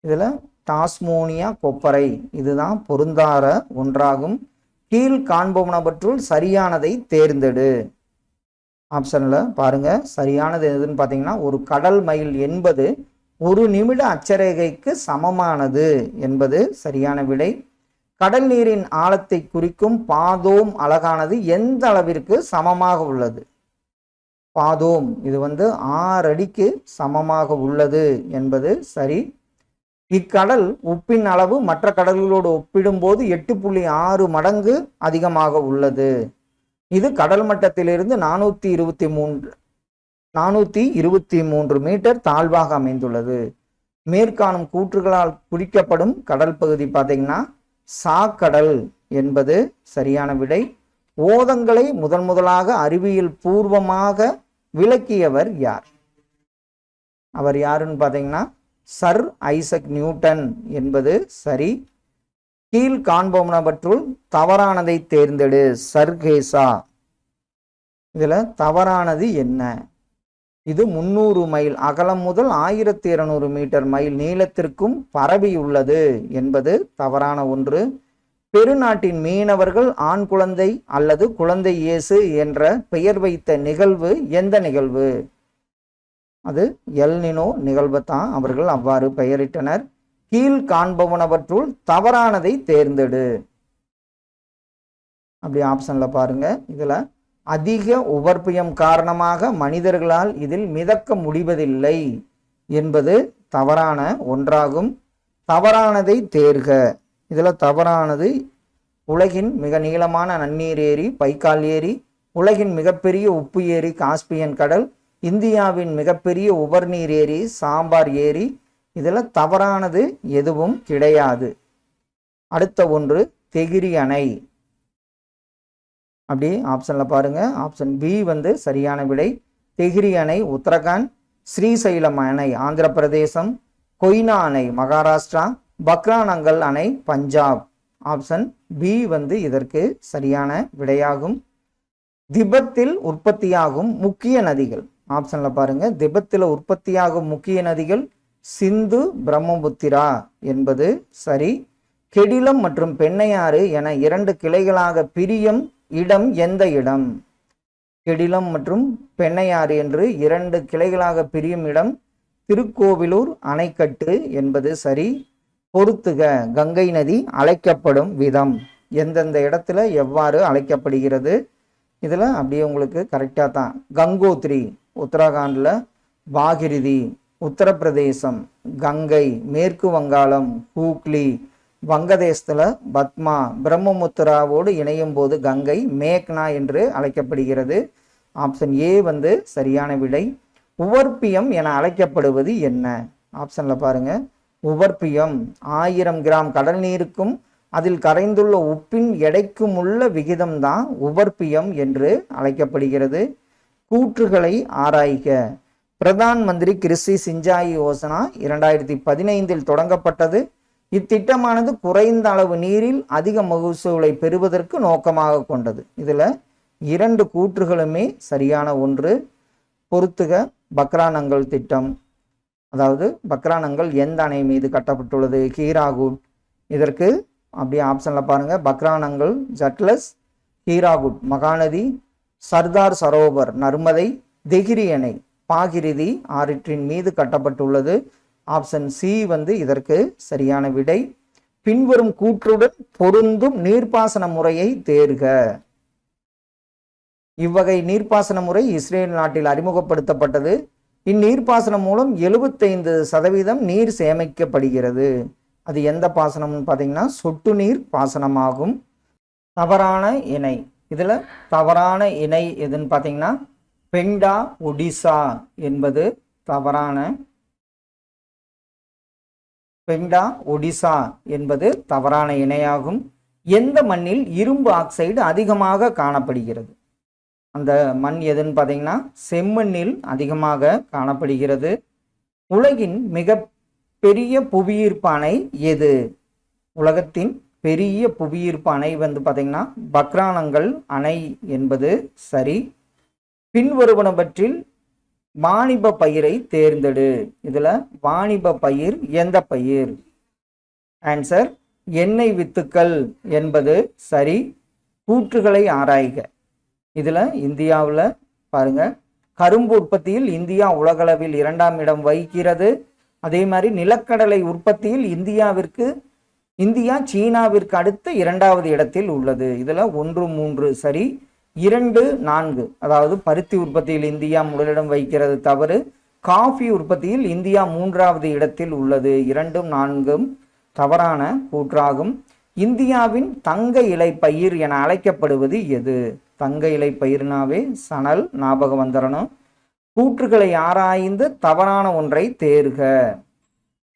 இதில் டாஸ்மோனியா கொப்பரை இதுதான் பொருந்தாத ஒன்றாகும். கீழ் காண்பவனவற்றுள் சரியானதை தேர்ந்தெடு. ஆப்ஷன்ல பாருங்க. சரியானது எதுன்னு பார்த்தீங்கன்னா ஒரு கடல் மைல் என்பது 1 நிமிட அட்சரேகைக்கு சமமானது என்பது சரியான விடை. கடல் நீரின் ஆழத்தை குறிக்கும் பாதோம் அலகானது எந்த அளவிற்கு சமமாக உள்ளது? பாதோம் இது 6 அடிக்கு சமமாக உள்ளது என்பது சரி. இக்கடல் உப்பின் அளவு மற்ற கடல்களோடு ஒப்பிடும்போது 8.6 மடங்கு அதிகமாக உள்ளது. இது கடல் மட்டத்திலிருந்து 423 மீட்டர் தாழ்வாக அமைந்துள்ளது. மேற்காணும் கூற்றுகளால் குறிக்கப்படும் கடல் பகுதி பார்த்தீங்கன்னா சாக்கடல் என்பது சரியான விடை. ஓதங்களை முதலாக அறிவியல் பூர்வமாக விளக்கியவர் யார்? அவர் யாருன்னு பார்த்தீங்கன்னா சர் ஐசக் நியூட்டன் என்பது சரி. கீழ் காண்பவனவற்றுள் தவறானதை தேர்ந்தெடு. சர்கேசா இதுல தவறானது என்ன? இது 300 மைல் அகலம் முதல் 1200 மீட்டர் மைல் நீளத்திற்கும் பரவியுள்ளது என்பது தவறான ஒன்று. பெருநாட்டின் மீனவர்கள் ஆண் குழந்தை அல்லது குழந்தை இயேசு என்ற பெயர் வைத்த நிகழ்வு எந்த நிகழ்வு? அது எல் நினோ நிகழ்வு தான் அவர்கள் அவ்வாறு பெயரிட்டனர். கீழ் காண்பவனவற்றுள் தவறானதை தேர்ந்தெடு. அப்படி ஆப்ஷன்ல பாருங்க. இதுல அதிக உபர்பியம் காரணமாக மனிதர்களால் இதில் மிதக்க முடிவதில்லை என்பது தவறான ஒன்றாகும். தவறானதை தேர்க. இதுல தவறானது உலகின் மிக நீளமான நன்னீர் ஏரி பைக்கால் ஏரி, உலகின் மிகப்பெரிய உப்பு ஏரி காஸ்பியன் கடல், இந்தியாவின் மிகப்பெரிய உபர்நீர் ஏரி சாம்பார் ஏரி. இதில் தவறானது எதுவும் கிடையாது. அடுத்த ஒன்று தெகிரி அணை. அப்படி ஆப்ஷன்ல பாருங்க. ஆப்ஷன் பி சரியான விடை. தெகிரி அணை உத்தரகாண்ட், ஸ்ரீசைலம் அணை ஆந்திர பிரதேசம், கொய்னா அணை மகாராஷ்டிரா, பக்ரானங்கல் அணை பஞ்சாப். ஆப்ஷன் பி இதற்கு சரியான விடையாகும். திபெத்தில் உற்பத்தியாகும் முக்கிய நதிகள். ஆப்ஷன்ல பாருங்க. திபெத்தில் உற்பத்தியாகும் முக்கிய நதிகள் சிந்து, பிரம்மபுத்திரா என்பது சரி. கெடிலம் மற்றும் பெண்ணையாறு என 2 கிளைகளாக பிரியும் இடம் எந்த இடம்? கெடிலம் மற்றும் பெண்ணையாறு என்று 2 கிளைகளாக பிரியும் இடம் திருக்கோவிலூர் அணைக்கட்டு என்பது சரி. பொறுத்துக. கங்கை நதி அழைக்கப்படும் விதம் எந்தெந்த இடத்துல எவ்வாறு அழைக்கப்படுகிறது? இதில் அப்படியே உங்களுக்கு கரெக்டாக தான். கங்கோத்ரி உத்தரகாண்டில், பாகிரிதி உத்தரப்பிரதேசம், கங்கை மேற்கு வங்காளம், ஹூக்லி வங்கதேசத்தில், பத்மா பிரம்மபுத்திராவோடு இணையும் போது கங்கை மேக்னா என்று அழைக்கப்படுகிறது. ஆப்ஷன் ஏ சரியான விடை. உவர்ப்பியம் என அழைக்கப்படுவது என்ன? ஆப்ஷன்ல பாருங்க. உவர்ப்பியம் 1000 கிராம் கடல் நீருக்கும் அதில் கரைந்துள்ள உப்பின் எடைக்கும் உள்ள விகிதம்தான் உவர்ப்பியம் என்று அழைக்கப்படுகிறது. கூற்றுகளை ஆராய்க. பிரதான் மந்திரி கிருஷி சிஞ்சாய் யோசனா 2015 தொடங்கப்பட்டது. இத்திட்டமானது குறைந்த அளவு நீரில் அதிக மகசூலை பெறுவதற்கு நோக்கமாக கொண்டது. இதுல 2 கூற்றுகளுமே சரியான ஒன்று. பொறுத்துக. பக்ரானங்கல் திட்டம், அதாவது பக்ரானங்கல் எந்த அணை மீது கட்டப்பட்டுள்ளது? ஹீராகுட். இதற்கு அப்படியே ஆப்ஷன்ல பாருங்க. பக்ரானங்கல் ஜட்லஸ், ஹீராகுட் மகாநதி, சர்தார் சரோவர் நர்மதை, தெகிரி அணை பாகிரிதி ஆற்றின் மீது கட்டப்பட்டுள்ளது. ஆப்ஷன் சி இதற்கு சரியான விடை. பின்வரும் கூற்றுடன் பொருந்தும் நீர்ப்பாசன முறையை தேர்க. இவ்வகை நீர்ப்பாசன முறை இஸ்ரேல் நாட்டில் அறிமுகப்படுத்தப்பட்டது. இந்நீர்ப்பாசனம் மூலம் 75% நீர் சேமிக்கப்படுகிறது. அது எந்த பாசனம்னு பார்த்தீங்கன்னா சொட்டு நீர் பாசனமாகும். தவறான இணை. இதில் தவறான இணை எதுன்னு பார்த்தீங்கன்னா பெண்டா ஒடிசா என்பது தவறான பெண்டா ஒடிசா என்பது தவறான இணையாகும். எந்த மண்ணில் இரும்பு ஆக்சைடு அதிகமாக காணப்படுகிறது? அந்த மண் எதுன்னு பார்த்தீங்கன்னா செம்மண்ணில் அதிகமாக காணப்படுகிறது. உலகின் மிக பெரிய புவியீர்ப்பு அணை எது? உலகத்தின் பெரிய புவியீர்ப்பு அணை வந்து பார்த்தீங்கன்னா பக்ரானங்கள் அணை என்பது சரி. பின்வருவனவற்றில் வாணிப பயிரை தேர்ந்தெடு. இதுல வாணிப பயிர் எந்த பயிர்? ஆன்சர் எண்ணெய் வித்துக்கள் என்பது சரி. கூற்றுகளை ஆராய்க. இதுல இந்தியாவில் பாருங்க, கரும்பு உற்பத்தியில் இந்தியா உலகளவில் 2ஆம் இடம் வகிக்கிறது. அதே மாதிரி நிலக்கடலை உற்பத்தியில் இந்தியா சீனாவிற்கு அடுத்த 2வது இடத்தில் உள்ளது. இதுல 1, 3 சரி. 2, 4 அதாவது பருத்தி உற்பத்தியில் இந்தியா முதலிடம் வகிக்கிறது தவறு. காஃபி உற்பத்தியில் இந்தியா 3வது இடத்தில் உள்ளது. 2, 4 தவறான கூற்றாகும். இந்தியாவின் தங்க இலை பயிர் என அழைக்கப்படுவது எது? தங்க இலை பயிர்னாவே சணல் ஞாபகம் வந்துடணும். கூற்றுகளை ஆராய்ந்து தவறான ஒன்றை தேர்க.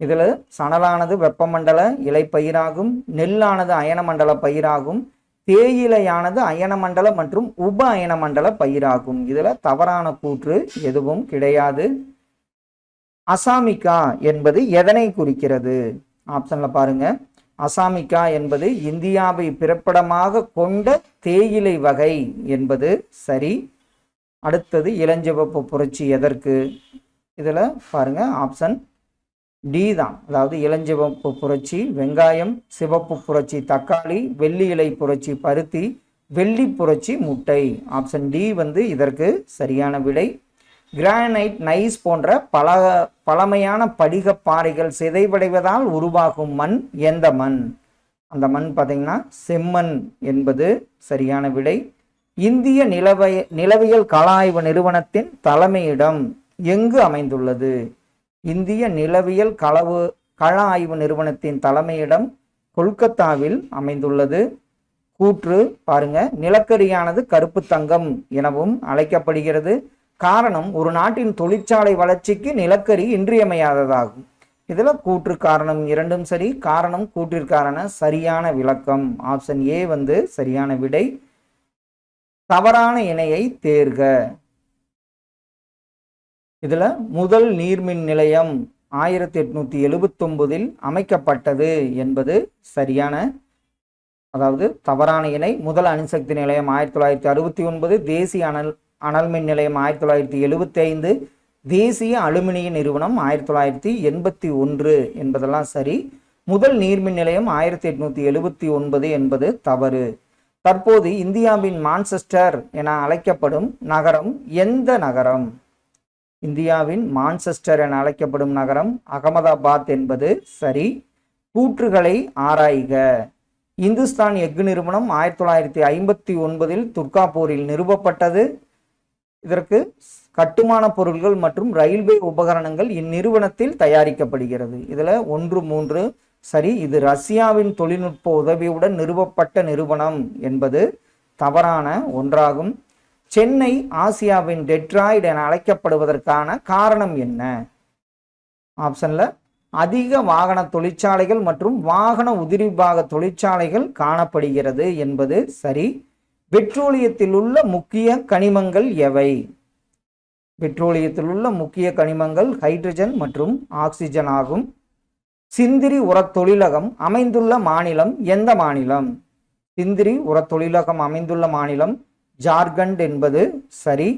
இதுல சணலானது வெப்பமண்டல இலை பயிராகும். நெல்லானது அயனமண்டல பயிராகும். தேயிலையானது அயனமண்டல மற்றும் உப அயனமண்டல பயிராகும். இதுல தவறான கூற்று எதுவும் கிடையாது. அசாமிகா என்பது எதனை குறிக்கிறது? ஆப்ஷன்ல பாருங்க. அசாமிகா என்பது இந்தியாவை பிறப்பிடமாக கொண்ட தேயிலை வகை என்பது சரி. அடுத்தது இளஞ்சிவப்பு புரட்சி எதற்கு? இதுல பாருங்க ஆப்ஷன் டி தான். அதாவது இளஞ்சிவப்பு புரட்சி வெங்காயம், சிவப்பு புரட்சி தக்காளி, வெள்ளி இலை புரட்சி பருத்தி, வெள்ளி புரட்சி முட்டை. ஆப்ஷன் டி வந்து இதற்கு சரியான விடை. கிரானைட், நைஸ் போன்ற பழமையான படிக பாறைகள் சிதைவடைவதால் உருவாகும் மண் எந்த மண்? அந்த மண் பார்த்தீங்கன்னா செம்மண் என்பது சரியான விடை. இந்திய நிலவியல் கள ஆய்வு நிறுவனத்தின் தலைமையிடம் எங்கு அமைந்துள்ளது? இந்திய நிலவியல் கள ஆய்வு நிறுவனத்தின் தலைமையிடம் கொல்கத்தாவில் அமைந்துள்ளது. கூற்று பாருங்க, நிலக்கரியானது கருப்பு தங்கம் எனவும் அழைக்கப்படுகிறது. காரணம், ஒரு நாட்டின் தொழிற்சாலை வளர்ச்சிக்கு நிலக்கரி இன்றியமையாததாகும். இதுல கூற்று காரணம் இரண்டும் சரி. காரணம் கூற்றிற்கான சரியான விளக்கம். ஆப்ஷன் ஏ வந்து சரியான விடை. தவறான இணையை தேர்க. இதுல முதல் நீர்மின் நிலையம் 1879 அமைக்கப்பட்டது என்பது சரியான, அதாவது தவறான இணை. முதல் அணுசக்தி நிலையம் 1969, தேசிய அனல் மின் நிலையம் 1975, தேசிய அலுமினிய நிறுவனம் 1981 என்பதெல்லாம் சரி. முதல் நீர்மின் நிலையம் 1879 என்பது தவறு. தற்போது இந்தியாவின் மான்செஸ்டர் என அழைக்கப்படும் நகரம் எந்த நகரம்? இந்தியாவின் மான்செஸ்டர் என அழைக்கப்படும் நகரம் அகமதாபாத் என்பது சரி. கூற்றுகளை ஆராய்க. இந்துஸ்தான் எஃகு நிறுவனம் 1959 துர்காப்பூரில் நிறுவப்பட்டது. இதற்கு கட்டுமான பொருட்கள் மற்றும் ரயில்வே உபகரணங்கள் இந்நிறுவனத்தில் தயாரிக்கப்படுகிறது. இதுல 1, 3 சரி. இது ரஷ்யாவின் தொழில்நுட்ப உதவியுடன் நிறுவப்பட்ட நிறுவனம் என்பது தவறான ஒன்றாகும். சென்னை ஆசியாவின் டெட்ராய்டு என அழைக்கப்படுவதற்கான காரணம் என்ன? ஆப்ஷன்ல அதிக வாகன தொழிற்சாலைகள் மற்றும் வாகன உதிரிபாக தொழிற்சாலைகள் காணப்படுகிறது என்பது சரி. பெட்ரோலியத்தில் உள்ள முக்கிய கனிமங்கள் எவை? பெட்ரோலியத்தில் உள்ள முக்கிய கனிமங்கள் ஹைட்ரஜன் மற்றும் ஆக்சிஜன் ஆகும். சிந்திரி உரத் தொழிலகம் அமைந்துள்ள மாநிலம் எந்த மாநிலம்? சிந்திரி உரத் தொழிலகம் அமைந்துள்ள மாநிலம் ஜார்க்கண்ட் என்பது சரி.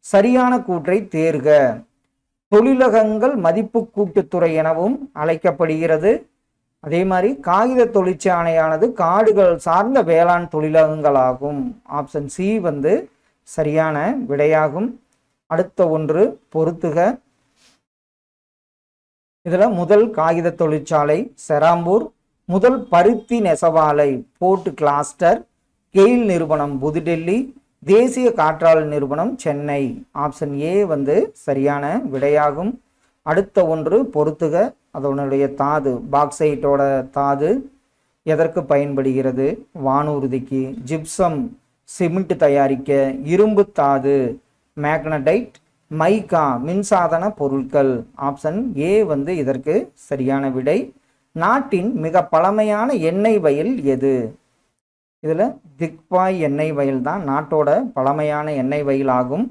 சரியான கூற்றை தேர்க. தொழிலகங்கள் மதிப்பு கூட்டுத்துறை எனவும் அழைக்கப்படுகிறது. அதே மாதிரி காகித தொழிற்சாலையானது காடுகள் சார்ந்த வேளாண் தொழிலகங்களாகும். ஆப்ஷன் சி வந்து சரியான விடையாகும். அடுத்த ஒன்று பொறுத்துக. இதுல முதல் காகித தொழிற்சாலை செராம்பூர், முதல் பருத்தி நெசவாலை போர்ட் கிளாஸ்டர், கெயில் நிறுவனம் புதுடெல்லி, தேசிய காற்றாலை நிறுவனம் சென்னை. ஆப்ஷன் ஏ வந்து சரியான விடையாகும். அடுத்த ஒன்று பொறுத்துக. அதனுடைய தாது பாக்சைட்டோட தாது எதற்கு பயன்படுகிறது? வானூர்திக்கு. ஜிப்சம் சிமெண்ட் தயாரிக்க. இரும்பு தாது மேக்னடைட். மைக்கா மின்சாதன பொருட்கள். ஆப்ஷன் ஏ வந்து இதற்கு சரியான விடை. நாட்டின் மிக பழமையான எண்ணெய் வயல் எது? இதில் திக்பாய் எண்ணெய் வயல் தான் நாட்டோட பழமையான எண்ணெய் வயல் ஆகும்.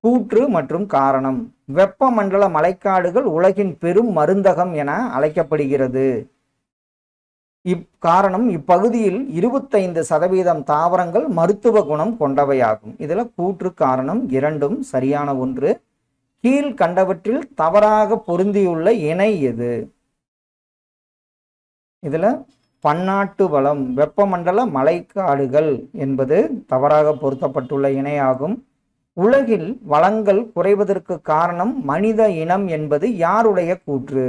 கூற்று மற்றும் காரணம். வெப்பமண்டல மழைக்காடுகள் உலகின் பெரும் மருந்தகம் என அழைக்கப்படுகிறது. இக்காரணம் இப்பகுதியில் 25% தாவரங்கள் மருத்துவ குணம் கொண்டவையாகும். இதில் கூற்று காரணம் இரண்டும் சரியான ஒன்று. கீழ் கண்டவற்றில் தவறாக பொருந்தியுள்ள இணை எது? இதில் பன்னாட்டு வளம் வெப்பமண்டல மழைக்காடுகள் என்பது தவறாக பொருத்தப்பட்டுள்ள இணையாகும். உலகில் வளங்கள் குறைவதற்கு காரணம் மனித இனம் என்பது யாருடைய கூற்று?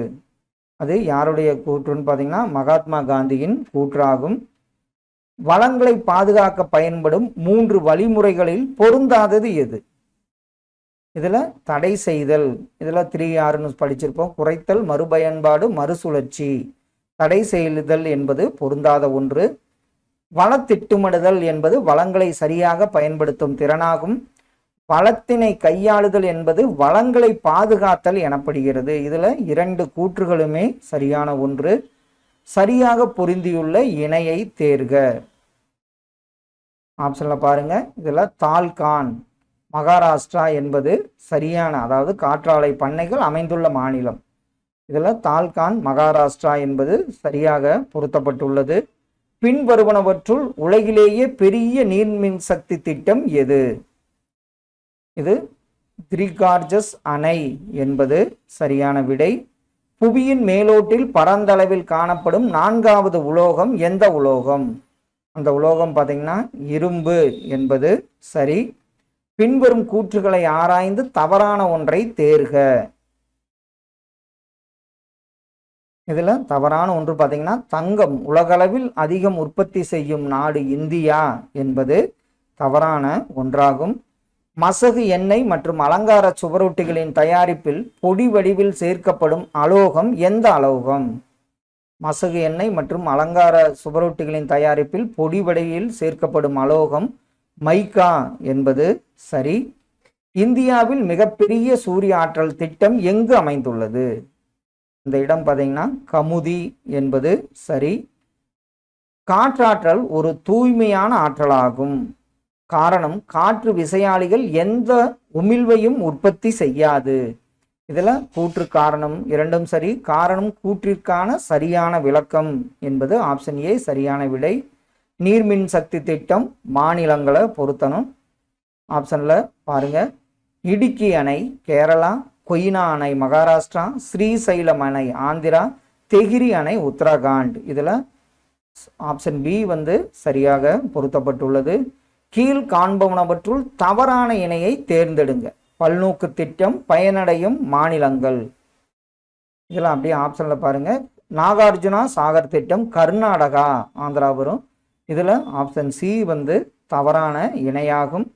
அது யாருடைய கூற்றுன்னு பார்த்தீங்கன்னா மகாத்மா காந்தியின் கூற்றாகும். வளங்களை பாதுகாக்க பயன்படும் 3 வழிமுறைகளில் பொருந்தாதது எது? இதில் தடை செய்தல், இதில் 3Rன்னு படிச்சிருப்போம். குறைத்தல், மறுபயன்பாடு, மறுசுழற்சி. தடை செய்தல் என்பது பொருந்தாத ஒன்று. வளத்திட்டுமிடுதல் என்பது வளங்களை சரியாக பயன்படுத்தும் திறனாகும். வளத்தினை கையாளுதல் என்பது வளங்களை பாதுகாத்தல் எனப்படுகிறது. இதில் 2 கூற்றுகளுமே சரியான ஒன்று. சரியாக பொருந்தியுள்ள இணையை தேர்க. ஆப்ஷன்ல பாருங்க. இதில் தால்கான் மகாராஷ்டிரா என்பது சரியான, அதாவது காற்றாலை பண்ணைகள் அமைந்துள்ள மாநிலம். இதில் தால்கான் மகாராஷ்டிரா என்பது சரியாக பொருத்தப்பட்டுள்ளது. பின்வருவனவற்றுள் உலகிலேயே பெரிய நீர்மின் சக்தி திட்டம் எது? இது திரிகார்ஜஸ் அணை என்பது சரியான விடை. புவியின் மேலோட்டில் பரந்தளவில் காணப்படும் 4வது உலோகம் எந்த உலோகம்? அந்த உலோகம் பார்த்தீங்கன்னா இரும்பு என்பது சரி. பின்வரும் கூற்றுகளை ஆராய்ந்து தவறான ஒன்றை தேர்க. இதில் தவறான ஒன்று பார்த்தீங்கன்னா தங்கம் உலகளவில் அதிகம் உற்பத்தி செய்யும் நாடு இந்தியா என்பது தவறான ஒன்றாகும். மசகு எண்ணெய் மற்றும் அலங்கார சுவரொட்டிகளின் தயாரிப்பில் பொடி வடிவில் சேர்க்கப்படும் அலோகம் எந்த அலோகம்? மசகு எண்ணெய் மற்றும் அலங்கார சுவரொட்டிகளின் தயாரிப்பில் பொடி வடிவில் சேர்க்கப்படும் அலோகம் மைக்கா என்பது சரி. இந்தியாவில் மிகப்பெரிய சூரிய ஆற்றல் திட்டம் எங்கு அமைந்துள்ளது? இந்த இடம் பார்த்தீங்கன்னா கமுதி என்பது சரி. காற்றாற்றல் ஒரு தூய்மையான ஆற்றலாகும். காரணம் காற்று விசையாழிகள் எந்த உமிழ்வையும் உற்பத்தி செய்யாது. இதில் கூற்று காரணம் இரண்டும் சரி. காரணம் கூற்றிற்கான சரியான விளக்கம் என்பது ஆப்ஷன் ஏ சரியான விடை. நீர்மின் சக்தி திட்டம் மாநிலங்களை பொருத்தணும். ஆப்ஷன்ல பாருங்க. இடுக்கி அணை கேரளா, கொய்னா அணை மகாராஷ்டிரா, ஸ்ரீசைலம் அணை ஆந்திரா, தெகிரி அணை உத்தரகாண்ட். இதில் ஆப்ஷன் பி சரியாக பொருத்தப்பட்டுள்ளது. கீழ் காண்பவனவற்றுள் தவறான இணையை தேர்ந்தெடுங்க. பல்நோக்கு திட்டம் பயனடையும் மாநிலங்கள். இதெல்லாம் அப்படியே ஆப்ஷன்ல பாருங்க. நாகார்ஜுனா சாகர் திட்டம் கர்நாடகா ஆந்திரா வரும். இதில் ஆப்ஷன் சி தவறான இணையாகும்.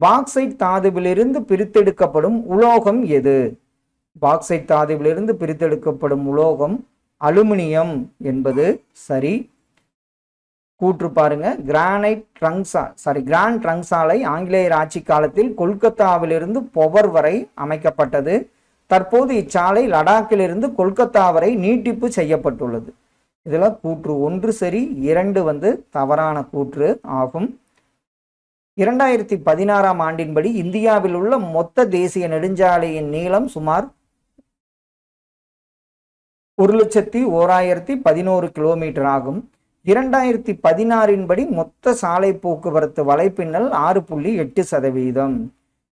பாக்சைட் தாதுவிலிருந்து பிரித்தெடுக்கப்படும் உலோகம் எது? பாக்சைட் தாதுவிலிருந்து பிரித்தெடுக்கப்படும் உலோகம் அலுமினியம் என்பது சரி. கூற்று பாருங்க. கிராண்ட் ட்ரங்க் சாலை ஆங்கிலேயர் ஆட்சி காலத்தில் கொல்கத்தாவிலிருந்து பொவர் வரை அமைக்கப்பட்டது. தற்போது இச்சாலை லடாக்கிலிருந்து கொல்கத்தா வரை நீட்டிப்பு செய்யப்பட்டுள்ளது. இதில் கூற்று 1 சரி, 2 தவறான கூற்று ஆகும். 2016ஆம் ஆண்டின்படி இந்தியாவில் உள்ள மொத்த தேசிய நெடுஞ்சாலையின் நீளம் சுமார் 1,01,011 கிலோமீட்டர் ஆகும். 2016 படி மொத்த சாலை போக்குவரத்து வலைப்பின்னல் 6.8%.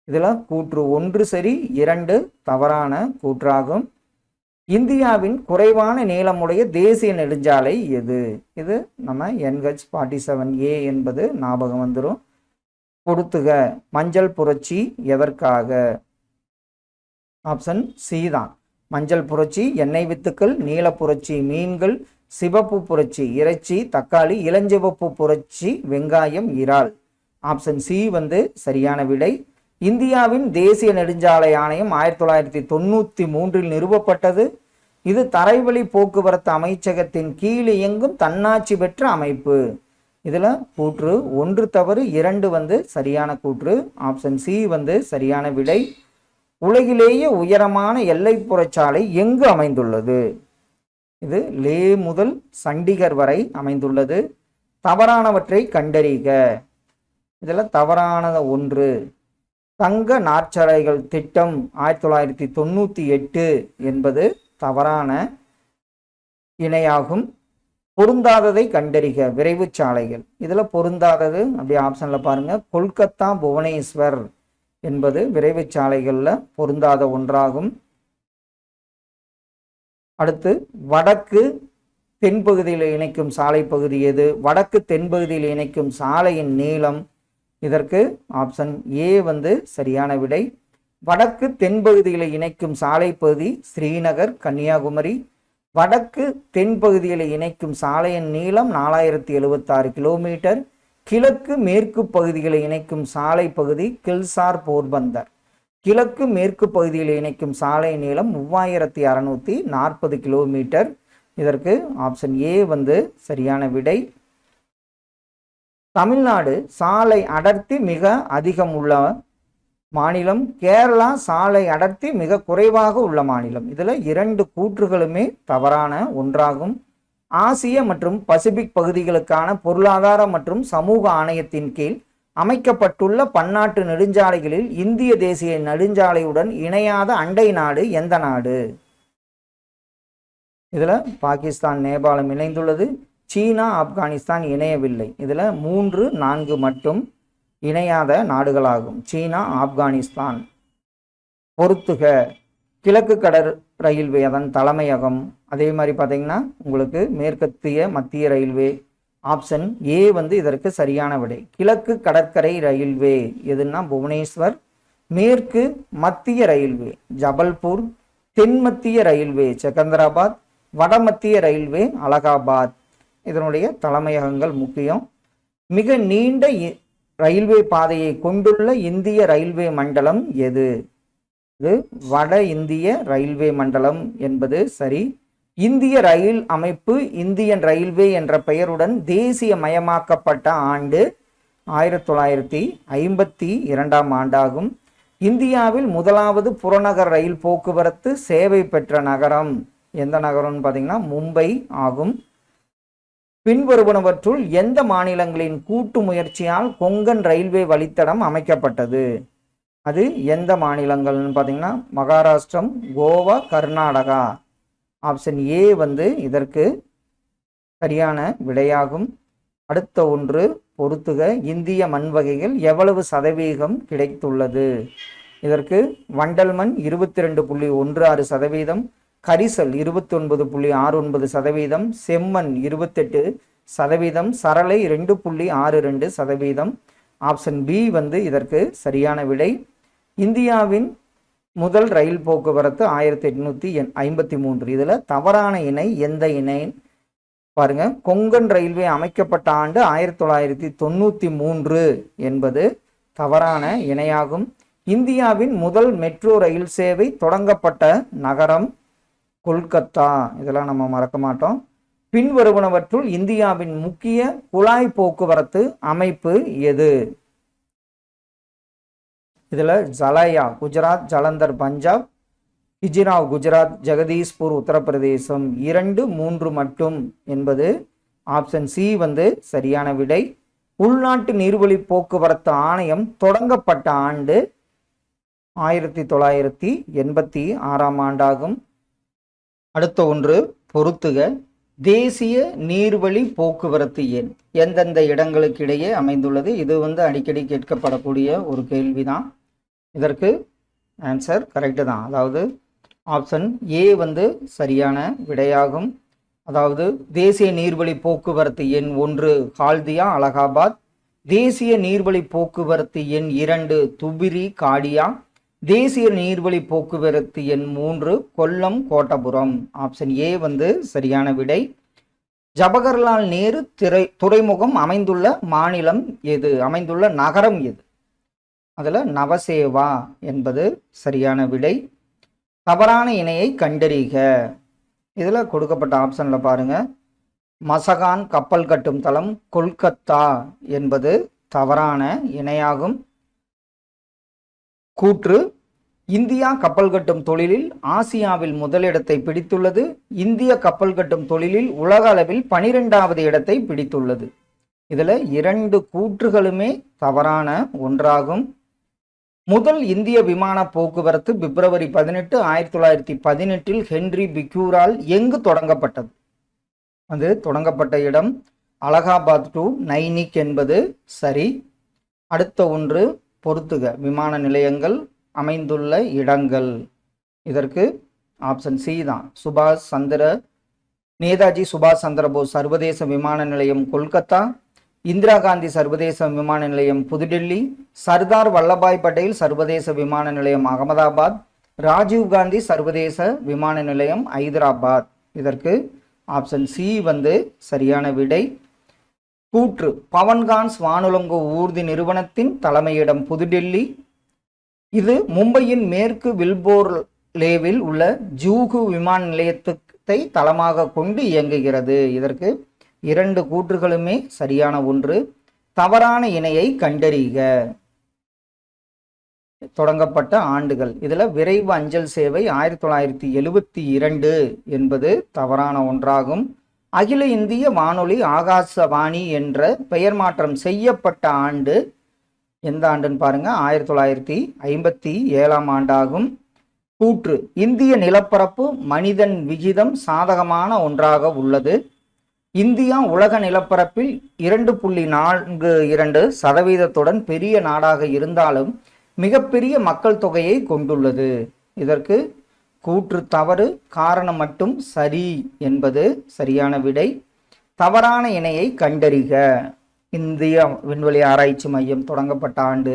இதில் கூற்று 1 சரி, 2 தவறான கூற்றாகும். இந்தியாவின் குறைவான நீளமுடைய தேசிய நெடுஞ்சாலை எது? இது நம்ம NH47A என்பது ஞாபகம் வந்துடும். கொடுத்துக. மஞ்சள் புரட்சி எதற்காக? ஆப்ஷன் சி தான். மஞ்சள் புரட்சி எண்ணெய் வித்துக்கள், நீல புரட்சி மீன்கள், சிவப்பு புரட்சி இறைச்சி தக்காளி, இளஞ்சிவப்பு புரட்சி வெங்காயம் இறால். ஆப்ஷன் சி சரியான விடை. இந்தியாவின் தேசிய நெடுஞ்சாலை ஆணையம் 1993 நிறுவப்பட்டது. இது தரைவழி போக்குவரத்து அமைச்சகத்தின் கீழ் இயங்கும் தன்னாட்சி பெற்ற அமைப்பு. இதில் கூற்று 1 தவறு, 2 சரியான கூற்று. ஆப்ஷன் சி சரியான விடை. உலகிலேயே உயரமான எல்லைப்புற சாலை எங்கு அமைந்துள்ளது? இது லே முதல் சண்டிகர் வரை அமைந்துள்ளது. தவறானவற்றை கண்டறிக. இதில் தவறானத 1, தங்க நாற்சாலைகள் திட்டம் 1998 என்பது தவறான இணையாகும். பொருந்தாததை கண்டறிக. விரைவு சாலைகள். இதில் பொருந்தாதது அப்படி ஆப்ஷனில் பாருங்க, கொல்கத்தா புவனேஸ்வர் என்பது விரைவு சாலைகளில் பொருந்தாத ஒன்றாகும். அடுத்து வடக்கு தென்பகுதியில் இணைக்கும் சாலை பகுதி எது? வடக்கு தென்பகுதியில் இணைக்கும் சாலையின் நீளம். இதற்கு ஆப்ஷன் ஏ வந்து சரியான விடை. வடக்கு தென்பகுதியில் இணைக்கும் சாலை பகுதி ஸ்ரீநகர் கன்னியாகுமரி. வடக்கு தென்பகுதியில் இணைக்கும் சாலையின் நீளம் 4076 கிலோமீட்டர். கிழக்கு மேற்கு பகுதிகளை இணைக்கும் சாலை பகுதி கில்சார் போர்பந்தர். கிழக்கு மேற்கு பகுதியில் இணைக்கும் சாலை நீளம் 3640 கிலோமீட்டர். இதற்கு ஆப்ஷன் ஏ வந்து சரியான விடை. தமிழ்நாடு சாலை அடர்த்தி மிக அதிகம் உள்ள மாநிலம். கேரளா சாலை அடர்த்தி மிக குறைவாக உள்ள மாநிலம். இதில் 2 கூற்றுகளுமே தவறான ஒன்றாகும். ஆசிய மற்றும் பசிபிக் பகுதிகளுக்கான பொருளாதார மற்றும் சமூக ஆணையத்தின் கீழ் அமைக்கப்பட்டுள்ள பன்னாட்டு நெடுஞ்சாலைகளில் இந்திய தேசிய நெடுஞ்சாலையுடன் இணையாத அண்டை நாடு எந்த நாடு? இதில் பாகிஸ்தான், நேபாளம் இணைந்துள்ளது. சீனா, ஆப்கானிஸ்தான் இணையவில்லை. இதில் 3, 4 மட்டும் இணையாத நாடுகளாகும். சீனா, ஆப்கானிஸ்தான். பொறுத்துக. கிழக்கு கடற் ரயில்வே அதன் தலைமையகம். அதே மாதிரி பார்த்தீங்கன்னா உங்களுக்கு மேற்கத்திய மத்திய ரயில்வே. ஆப்ஷன் ஏ வந்து இதற்கு சரியான விடை. கிழக்கு கடற்கரை ரயில்வே எதுன்னா புவனேஸ்வர். மேற்கு மத்திய ரயில்வே ஜபல்பூர். தென் மத்திய ரயில்வே செகந்தராபாத். வடமத்திய ரயில்வே அலகாபாத். இதனுடைய தலைமையகங்கள் முக்கியம். மிக நீண்ட ரயில்வே பாதையை கொண்டுள்ள இந்திய ரயில்வே மண்டலம் எது? இது வட இந்திய ரயில்வே மண்டலம் என்பது சரி. இந்திய ரயில் அமைப்பு இந்தியன் ரயில்வே என்ற பெயருடன் தேசிய மயமாக்கப்பட்ட ஆண்டு 1952 ஆண்டாகும். இந்தியாவில் முதலாவது புறநகர் ரயில் போக்குவரத்து சேவை பெற்ற நகரம் எந்த நகரம்னு பார்த்தீங்கன்னா மும்பை ஆகும். பின்வருவனவற்றுள் எந்த மாநிலங்களின் கூட்டு முயற்சியால் கொங்கன் ரயில்வே வழித்தடம் அமைக்கப்பட்டது? அது எந்த மாநிலங்கள்னு பார்த்தீங்கன்னா மகாராஷ்டிரம், கோவா, கர்நாடகா. ஆப்ஷன் ஏ வந்து இதற்கு சரியான விடையாகும். அடுத்த ஒன்று பொறுத்துக. இந்திய மண் வகைகள் எவ்வளவு சதவீதம் கிடைத்துள்ளது? இதற்கு வண்டல் மண் 22.16%, கரிசல் 29.69%, செம்மண் 28%, சரளை 2.62%. ஆப்ஷன் பி வந்து இதற்கு சரியான விடை. இந்தியாவின் முதல் ரயில் போக்குவரத்து 1853. இதில் தவறான இணை எந்த இணை பாருங்க. கொங்கன் ரயில்வே அமைக்கப்பட்ட ஆண்டு 1993 என்பது தவறான இணையாகும். இந்தியாவின் முதல் மெட்ரோ ரயில் சேவை தொடங்கப்பட்ட நகரம் கொல்கத்தா. இதெல்லாம் நம்ம மறக்க மாட்டோம். பின்வருவனவற்றுள் இந்தியாவின் முக்கிய குழாய் போக்குவரத்து அமைப்பு எது? இதில் ஜலயா குஜராத், ஜலந்தர் பஞ்சாப், ஹிஜிராவ் குஜராத், ஜெகதீஷ்பூர் உத்தரப்பிரதேசம். 2, 3 மட்டும் என்பது ஆப்ஷன் சி வந்து சரியான விடை. உள்நாட்டு நீர்வழி போக்குவரத்து ஆணையம் தொடங்கப்பட்ட ஆண்டு 1986 ஆண்டாகும். அடுத்த ஒன்று பொறுத்துக. தேசிய நீர்வழி போக்குவரத்து எண் எந்தெந்த இடங்களுக்கு இடையே அமைந்துள்ளது? இது வந்து அடிக்கடி கேட்கப்படக்கூடிய ஒரு கேள்விதான். இதற்கு ஆன்சர் கரெக்டு தான். அதாவது ஆப்ஷன் ஏ வந்து சரியான விடையாகும். அதாவது தேசிய நீர்வழி போக்குவரத்து எண் 1 ஹால்தியா அலகாபாத். தேசிய நீர்வழி போக்குவரத்து எண் 2 துபிரி காடியா. தேசிய நீர்வழி போக்குவரத்து எண் 3 கொல்லம் கோட்டபுரம். ஆப்ஷன் ஏ வந்து சரியான விடை. ஜவஹர்லால் நேரு துறைமுகம் அமைந்துள்ள மாநிலம் எது? அமைந்துள்ள நகரம் எது? அதில் நவசேவா என்பது சரியான விடை. தவறான இணையை கண்டறிக. இதில் கொடுக்கப்பட்ட ஆப்ஷனில் பாருங்க. மசகான் கப்பல் கட்டும் தளம் கொல்கத்தா என்பது தவறான இணையாகும். கூற்று. இந்தியா கப்பல் கட்டும் தொழிலில் ஆசியாவில் முதலிடத்தை பிடித்துள்ளது. இந்திய கப்பல் கட்டும் தொழிலில் உலக அளவில் 12வது இடத்தை பிடித்துள்ளது. இதுல 2 கூற்றுகளுமே தவறான ஒன்றாகும். முதல் இந்திய விமான போக்குவரத்து பிப்ரவரி 18, 1918 ஹென்றி பிக்யூரால் எங்கு தொடங்கப்பட்டது? அது தொடங்கப்பட்ட இடம் அலகாபாத் டு நைனிக் என்பது சரி. அடுத்த ஒன்று பொறுத்துக விமான நிலையங்கள் அமைந்துள்ள இடங்கள். இதற்கு ஆப்ஷன் சி தான். நேதாஜி சுபாஷ் சந்திர போஸ் சர்வதேச விமான நிலையம் கொல்கத்தா, இந்திரா காந்தி சர்வதேச விமான நிலையம் புதுடெல்லி, சர்தார் வல்லபாய் பட்டேல் சர்வதேச விமான நிலையம் அகமதாபாத், ராஜீவ் காந்தி சர்வதேச விமான நிலையம் ஹைதராபாத். இதற்கு ஆப்ஷன் சி சரியான விடை. கூற்று பவன்கான்ஸ் வானுலங்கு ஊர்தி நிறுவனத்தின் தலைமையிடம் புதுடெல்லி. இது மும்பையின் மேற்கு வில்போர்லேவில் உள்ள ஜூகு விமான நிலையத்தை தளமாக கொண்டு இயங்குகிறது. இதற்கு 2 கூற்றுகளுமே சரியான ஒன்று. தவறான இணையை கண்டறிக. தொடங்கப்பட்ட ஆண்டுகள். இதுல விரைவு அஞ்சல் சேவை 1972 என்பது தவறான ஒன்றாகும். அகில இந்திய வானொலி ஆகாசவாணி என்ற பெயர் மாற்றம் செய்யப்பட்ட ஆண்டு எந்த ஆண்டுன்னு பாருங்க, 1957 ஆண்டாகும். கூற்று இந்திய நிலப்பரப்பு மனிதன் விகிதம் சாதகமான ஒன்றாக உள்ளது. இந்தியா உலக நிலப்பரப்பில் 2.42% பெரிய நாடாக இருந்தாலும் மிகப்பெரிய மக்கள் தொகையை கொண்டுள்ளது. இதற்கு கூற்று தவறு, காரணம் மட்டும் சரி என்பது சரியான விடை. தவறான இணையை கண்டறிக. இந்திய விண்வெளி ஆராய்ச்சி மையம் தொடங்கப்பட்ட ஆண்டு.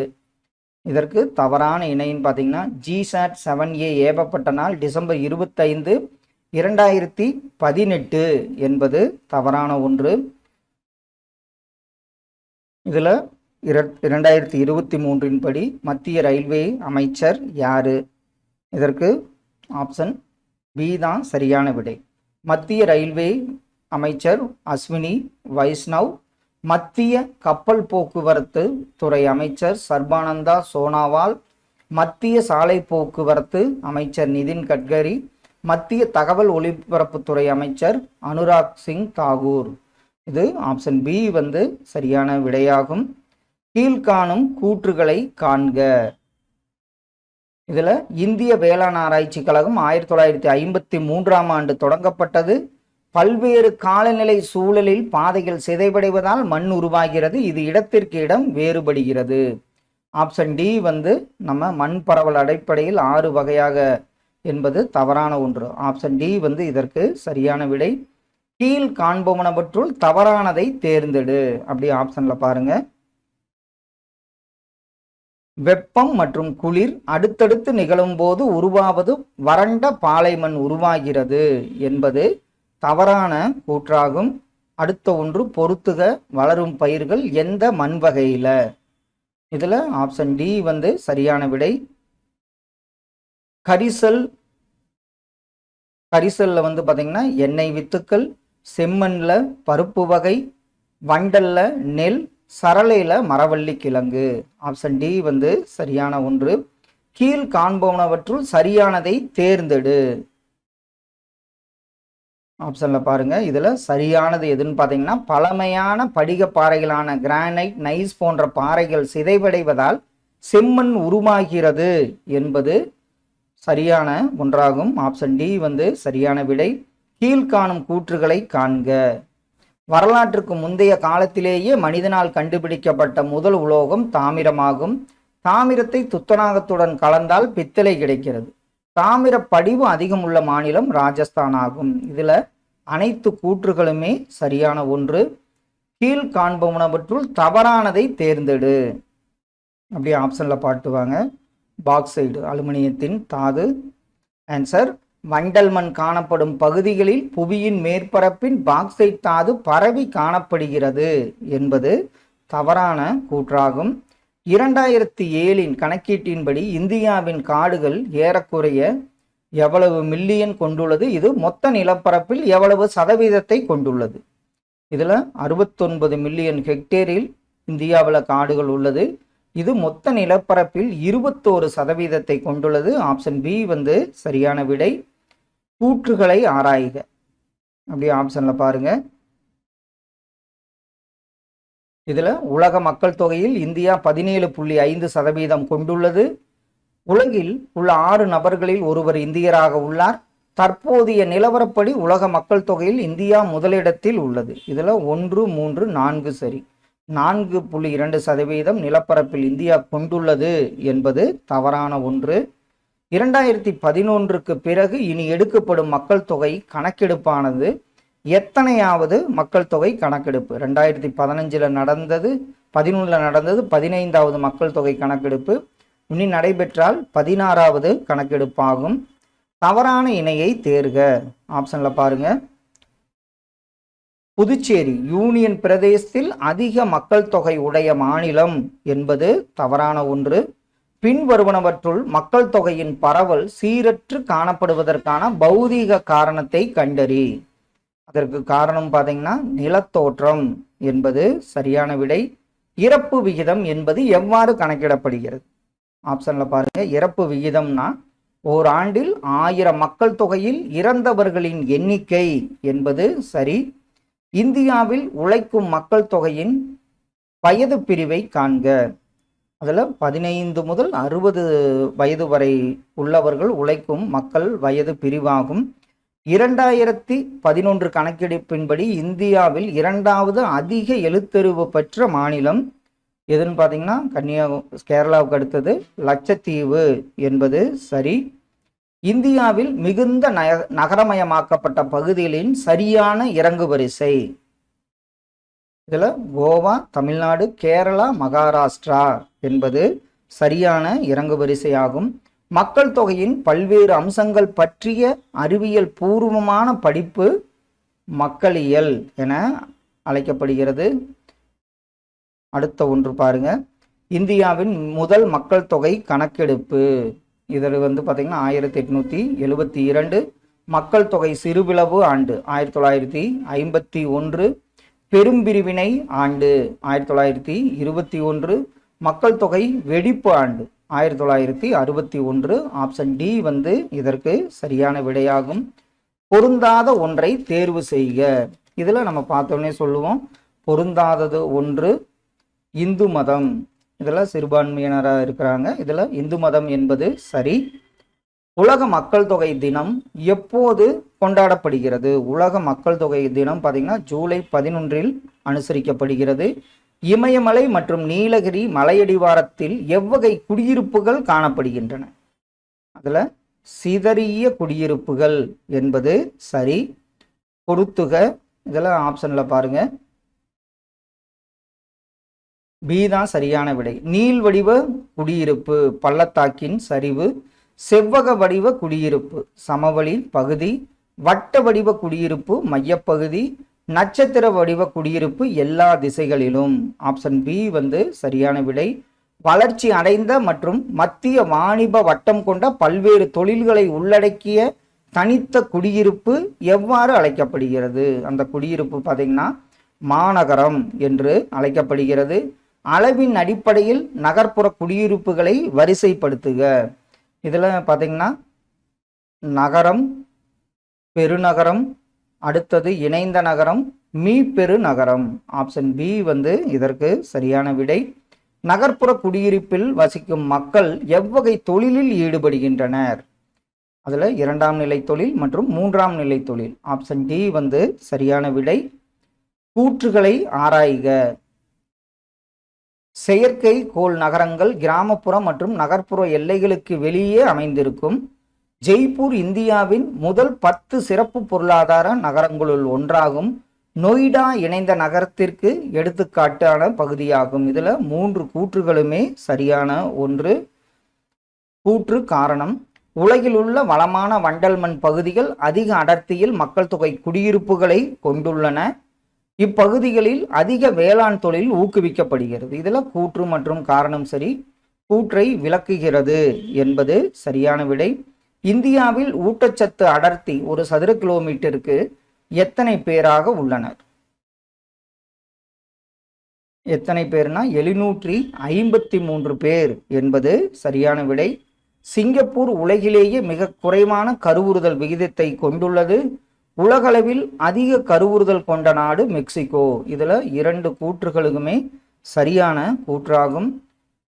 இதற்கு தவறான இணைன்னு பார்த்தீங்கன்னா ஜிசாட் 7A ஏவப்பட்ட நாள் டிசம்பர் 25, 2018 என்பது தவறான ஒன்று. இதுல 2023 படி மத்திய ரயில்வே அமைச்சர் யாரு? இதற்கு ஆப்ஷன் பி தான் சரியான விடை. மத்திய ரயில்வே அமைச்சர் அஸ்வினி வைஷ்ணவ், மத்திய கப்பல் போக்குவரத்து துறை அமைச்சர் சர்பானந்தா சோனாவால், மத்திய சாலை போக்குவரத்து அமைச்சர் நிதின் கட்கரி, மத்திய தகவல் ஒலிபரப்புத்துறை அமைச்சர் அனுராக் சிங் தாகூர். இது ஆப்ஷன் பி சரியான விடையாகும். கீழ்காணும் கூற்றுகளை காண்க. இதுல இந்திய வேளாண் ஆராய்ச்சி கழகம் 1953 ஆண்டு தொடங்கப்பட்டது. பல்வேறு காலநிலை சூழலில் பாதைகள் சிதைவடைவதால் மண் உருவாகிறது. இது இடத்திற்கு இடம் வேறுபடுகிறது. ஆப்ஷன் டி நம்ம மண் பரவல் அடிப்படையில் 6 வகையாக என்பது தவறான ஒன்று. ஆப்ஷன் டி இதற்கு சரியான விடை. கீழ் காண்பவனவற்றுள் தவறானதை தேர்ந்தெடு. அப்படி ஆப்ஷன்ல பாருங்க. வெப்பம் மற்றும் குளிர் அடுத்தடுத்து நிகழும் போது உருவாவது வறண்ட பாலைமண் உருவாகிறது என்பது தவறான கூற்றாகும். அடுத்த ஒன்று பொறுத்துக வளரும் பயிர்கள் எந்த மண் வகையில. இதுல ஆப்ஷன் டி சரியான விடை. கரிசல்ல பாத்தீங்கன்னா எண்ணெய் வித்துக்கள், செம்மண்ல பருப்பு வகை, வண்டல்ல நெல், சரளையில மரவள்ளி கிழங்கு. ஆப்ஷன் டி சரியான ஒன்று. கீழ் காண்பவனவற்றுள் சரியானதை தேர்ந்தெடு. ஆப்ஷன்ல பாருங்க. இதுல சரியானது எதுன்னு பாத்தீங்கன்னா பழமையான படிக பாறைகளான கிரானைட், நைஸ் போன்ற பாறைகள் சிதைவடைவதால் செம்மண் உருவாகிறது என்பது சரியான ஒன்றாகும். ஆப்ஷன் டி சரியான விடை. கீழ்காணும் கூற்றுகளை காண்க. வரலாற்றுக்கு முந்தைய காலத்திலேயே மனிதனால் கண்டுபிடிக்கப்பட்ட முதல் உலோகம் தாமிரமாகும். தாமிரத்தை துத்தநாகத்துடன் கலந்தால் பித்தளை கிடைக்கிறது. தாமிர படிவு அதிகம் உள்ள மாநிலம் ராஜஸ்தான் ஆகும். இதுல அனைத்து கூற்றுகளுமே சரியான ஒன்று. கீழ் காண்பவனவற்றுள் தவறானதை தேர்ந்தெடு. அப்படியே ஆப்ஷன்ல பாட்டுவாங்க. பாக்சைடு அலுமினியத்தின் தாது. ஆன்சர் வண்டல் மண் காணப்படும் பகுதிகளில் புவியின் மேற்பரப்பின் பாக்சைட் தாது பரவி காணப்படுகிறது என்பது தவறான கூற்றாகும். 2007 கணக்கீட்டின்படி இந்தியாவின் காடுகள் ஏறக்குறைய எவ்வளவு மில்லியன் கொண்டுள்ளது? இது மொத்த நிலப்பரப்பில் எவ்வளவு சதவீதத்தை கொண்டுள்ளது? இதுல 69 மில்லியன் ஹெக்டேரில் இந்தியாவில் காடுகள் உள்ளது. இது மொத்த நிலப்பரப்பில் 21% கொண்டுள்ளது. ஆப்ஷன் பி வந்து சரியான விடை. கூற்றுகளை ஆராய்க. அப்படியே ஆப்ஷன்ல பாருங்க. இதுல உலக மக்கள் தொகையில் இந்தியா 17.5% கொண்டுள்ளது. உலகில் உள்ள 6 நபர்களில் ஒருவர் இந்தியராக உள்ளார். தற்போதைய நிலவரப்படி உலக மக்கள் தொகையில் இந்தியா முதலிடத்தில் உள்ளது. இதுல 1, 3, 4 சரி. 4.2% நிலப்பரப்பில் இந்தியா கொண்டுள்ளது என்பது தவறான ஒன்று. 2011க்கு பிறகு இனி எடுக்கப்படும் மக்கள் தொகை கணக்கெடுப்பானது எத்தனையாவது மக்கள் தொகை கணக்கெடுப்பு? 2015 நடந்தது, 11 நடந்தது, 15வது மக்கள் தொகை கணக்கெடுப்பு இனி நடைபெற்றால் 16வது கணக்கெடுப்பாகும். தவறான இணையை தேர்க. ஆப்ஷன்ல பாருங்க. புதுச்சேரி யூனியன் பிரதேசத்தில் அதிக மக்கள் தொகை உடைய மாநிலம் என்பது தவறான ஒன்று. பின்வருவனவற்றுள் மக்கள் தொகையின் பரவல் சீரற்று காணப்படுவதற்கான பௌதீக காரணத்தை கண்டறி. அதற்கு காரணம் பார்த்தீங்கன்னா நிலத்தோற்றம் என்பது சரியான விடை. இறப்பு விகிதம் என்பது எவ்வாறு கணக்கிடப்படுகிறது? ஆப்ஷன்ல பாருங்க. இறப்பு விகிதம்னா ஓராண்டில் 1000 மக்கள் தொகையில் இறந்தவர்களின் எண்ணிக்கை என்பது சரி. இந்தியாவில் உழைக்கும் மக்கள் தொகையின் வயது பிரிவை காண்க. அதில் 15 முதல் 60 வயது வரை உள்ளவர்கள் உழைக்கும் மக்கள் வயது பிரிவாகும். 2011 கணக்கெடுப்பின்படி இந்தியாவில் 2வது அதிக எழுத்தறிவு பெற்ற மாநிலம் எதுன்னு பார்த்தீங்கன்னா கேரளாவுக்கு அடுத்தது லட்சத்தீவு என்பது சரி. இந்தியாவில் மிகுந்த நகரமயமாக்கப்பட்ட பகுதிகளின் சரியான இறங்கு வரிசை. இதுல கோவா, தமிழ்நாடு, கேரளா, மகாராஷ்டிரா என்பது சரியான இறங்கு வரிசையாகும். மக்கள் தொகையின் பல்வேறு அம்சங்கள் பற்றிய அறிவியல் பூர்வமான படிப்பு மக்களியல் என அழைக்கப்படுகிறது. அடுத்த ஒன்று பாருங்க. இந்தியாவின் முதல் மக்கள் தொகை கணக்கெடுப்பு. இதில் வந்து பார்த்தீங்கன்னா 1872. மக்கள் தொகை சிறுபிளவு ஆண்டு 1951. பெரும்பிரிவினை ஆண்டு 1921. மக்கள் தொகை வெடிப்பு ஆண்டு 1961. ஆப்ஷன் டி வந்து இதற்கு சரியான விடையாகும். பொருந்தாத ஒன்றை தேர்வு செய்க. இதில் நம்ம பார்த்தோன்னே சொல்லுவோம். பொருந்தாதது ஒன்று இந்து மதம். இதில் சிறுபான்மையினராக இருக்கிறாங்க. இதில் இந்து மதம் என்பது சரி. உலக மக்கள் தொகை தினம் எப்போது கொண்டாடப்படுகிறது? உலக மக்கள் தொகை தினம் பார்த்தீங்கன்னா ஜூலை 11 அனுசரிக்கப்படுகிறது. இமயமலை மற்றும் நீலகிரி மலையடிவாரத்தில் எவ்வகை குடியிருப்புகள் காணப்படுகின்றன? அதில் சிதறிய குடியிருப்புகள் என்பது சரி. பொறுத்துக. இதெல்லாம் ஆப்ஷன்ல பாருங்க. பி தான் சரியான விடை. நீள் வடிவ குடியிருப்பு பள்ளத்தாக்கின் சரிவு, செவ்வக வடிவ குடியிருப்பு சமவெளி பகுதி, வட்ட வடிவ குடியிருப்பு மையப்பகுதி, நட்சத்திர வடிவ குடியிருப்பு எல்லா திசைகளிலும். ஆப்ஷன் பி வந்து சரியான விடை. வளர்ச்சி அடைந்த மற்றும் மத்திய வாணிப வட்டம் கொண்ட பல்வேறு தொழில்களை உள்ளடக்கிய தனித்த குடியிருப்பு எவ்வாறு அழைக்கப்படுகிறது? அந்த குடியிருப்பு பார்த்தீங்கன்னா மாநகரம் என்று அழைக்கப்படுகிறது. அளவின் அடிப்படையில் நகர்ப்புற குடியிருப்புகளை வரிசைப்படுத்துக. இதில் பார்த்தீங்கன்னா நகரம், பெருநகரம், அடுத்தது இணைந்த நகரம், மீப்பெரு நகரம். ஆப்ஷன் பி வந்து இதற்கு சரியான விடை. நகர்ப்புற குடியிருப்பில் வசிக்கும் மக்கள் எவ்வகை தொழிலில் ஈடுபடுகின்றனர்? அதில் 2ஆம் நிலை தொழில் மற்றும் 3ஆம் நிலை தொழில். ஆப்ஷன் டி வந்து சரியான விடை. கூற்றுகளை ஆராய்க. செயற்கை கோள் நகரங்கள் கிராமப்புற மற்றும் நகர்ப்புற எல்லைகளுக்கு வெளியே அமைந்திருக்கும். ஜெய்ப்பூர் இந்தியாவின் முதல் 10 சிறப்பு பொருளாதார நகரங்களுள் ஒன்றாகும். நொய்டா இணைந்த நகரத்திற்கு எடுத்துக்காட்டான பகுதியாகும். இதில் 3 கூற்றுகளுமே சரியான ஒன்று. கூற்று காரணம். உலகில் உள்ள வளமான வண்டல் மண் பகுதிகள் அதிக அடர்த்தியில் மக்கள் தொகை குடியிருப்புகளை கொண்டுள்ளன. இப்பகுதிகளில் அதிக வேளாண் தொழில் ஊக்குவிக்கப்படுகிறது. இதில் கூற்று மற்றும் காரணம் சரி. கூற்றை விளக்குகிறது என்பது சரியான விடை. இந்தியாவில் ஊட்டச்சத்து அடர்த்தி ஒரு சதுர கிலோமீட்டருக்கு எத்தனை பேராக உள்ளனர்? எத்தனை பேர்னா 753 பேர் என்பது சரியான விடை. சிங்கப்பூர் உலகிலேயே மிக குறைவான கருவுறுதல் விகிதத்தை கொண்டுள்ளது. உலகளவில் அதிக கருவுறுதல் கொண்ட நாடு மெக்சிகோ. இதில் 2 கூற்றுகளுக்குமே சரியான கூற்றாகும்.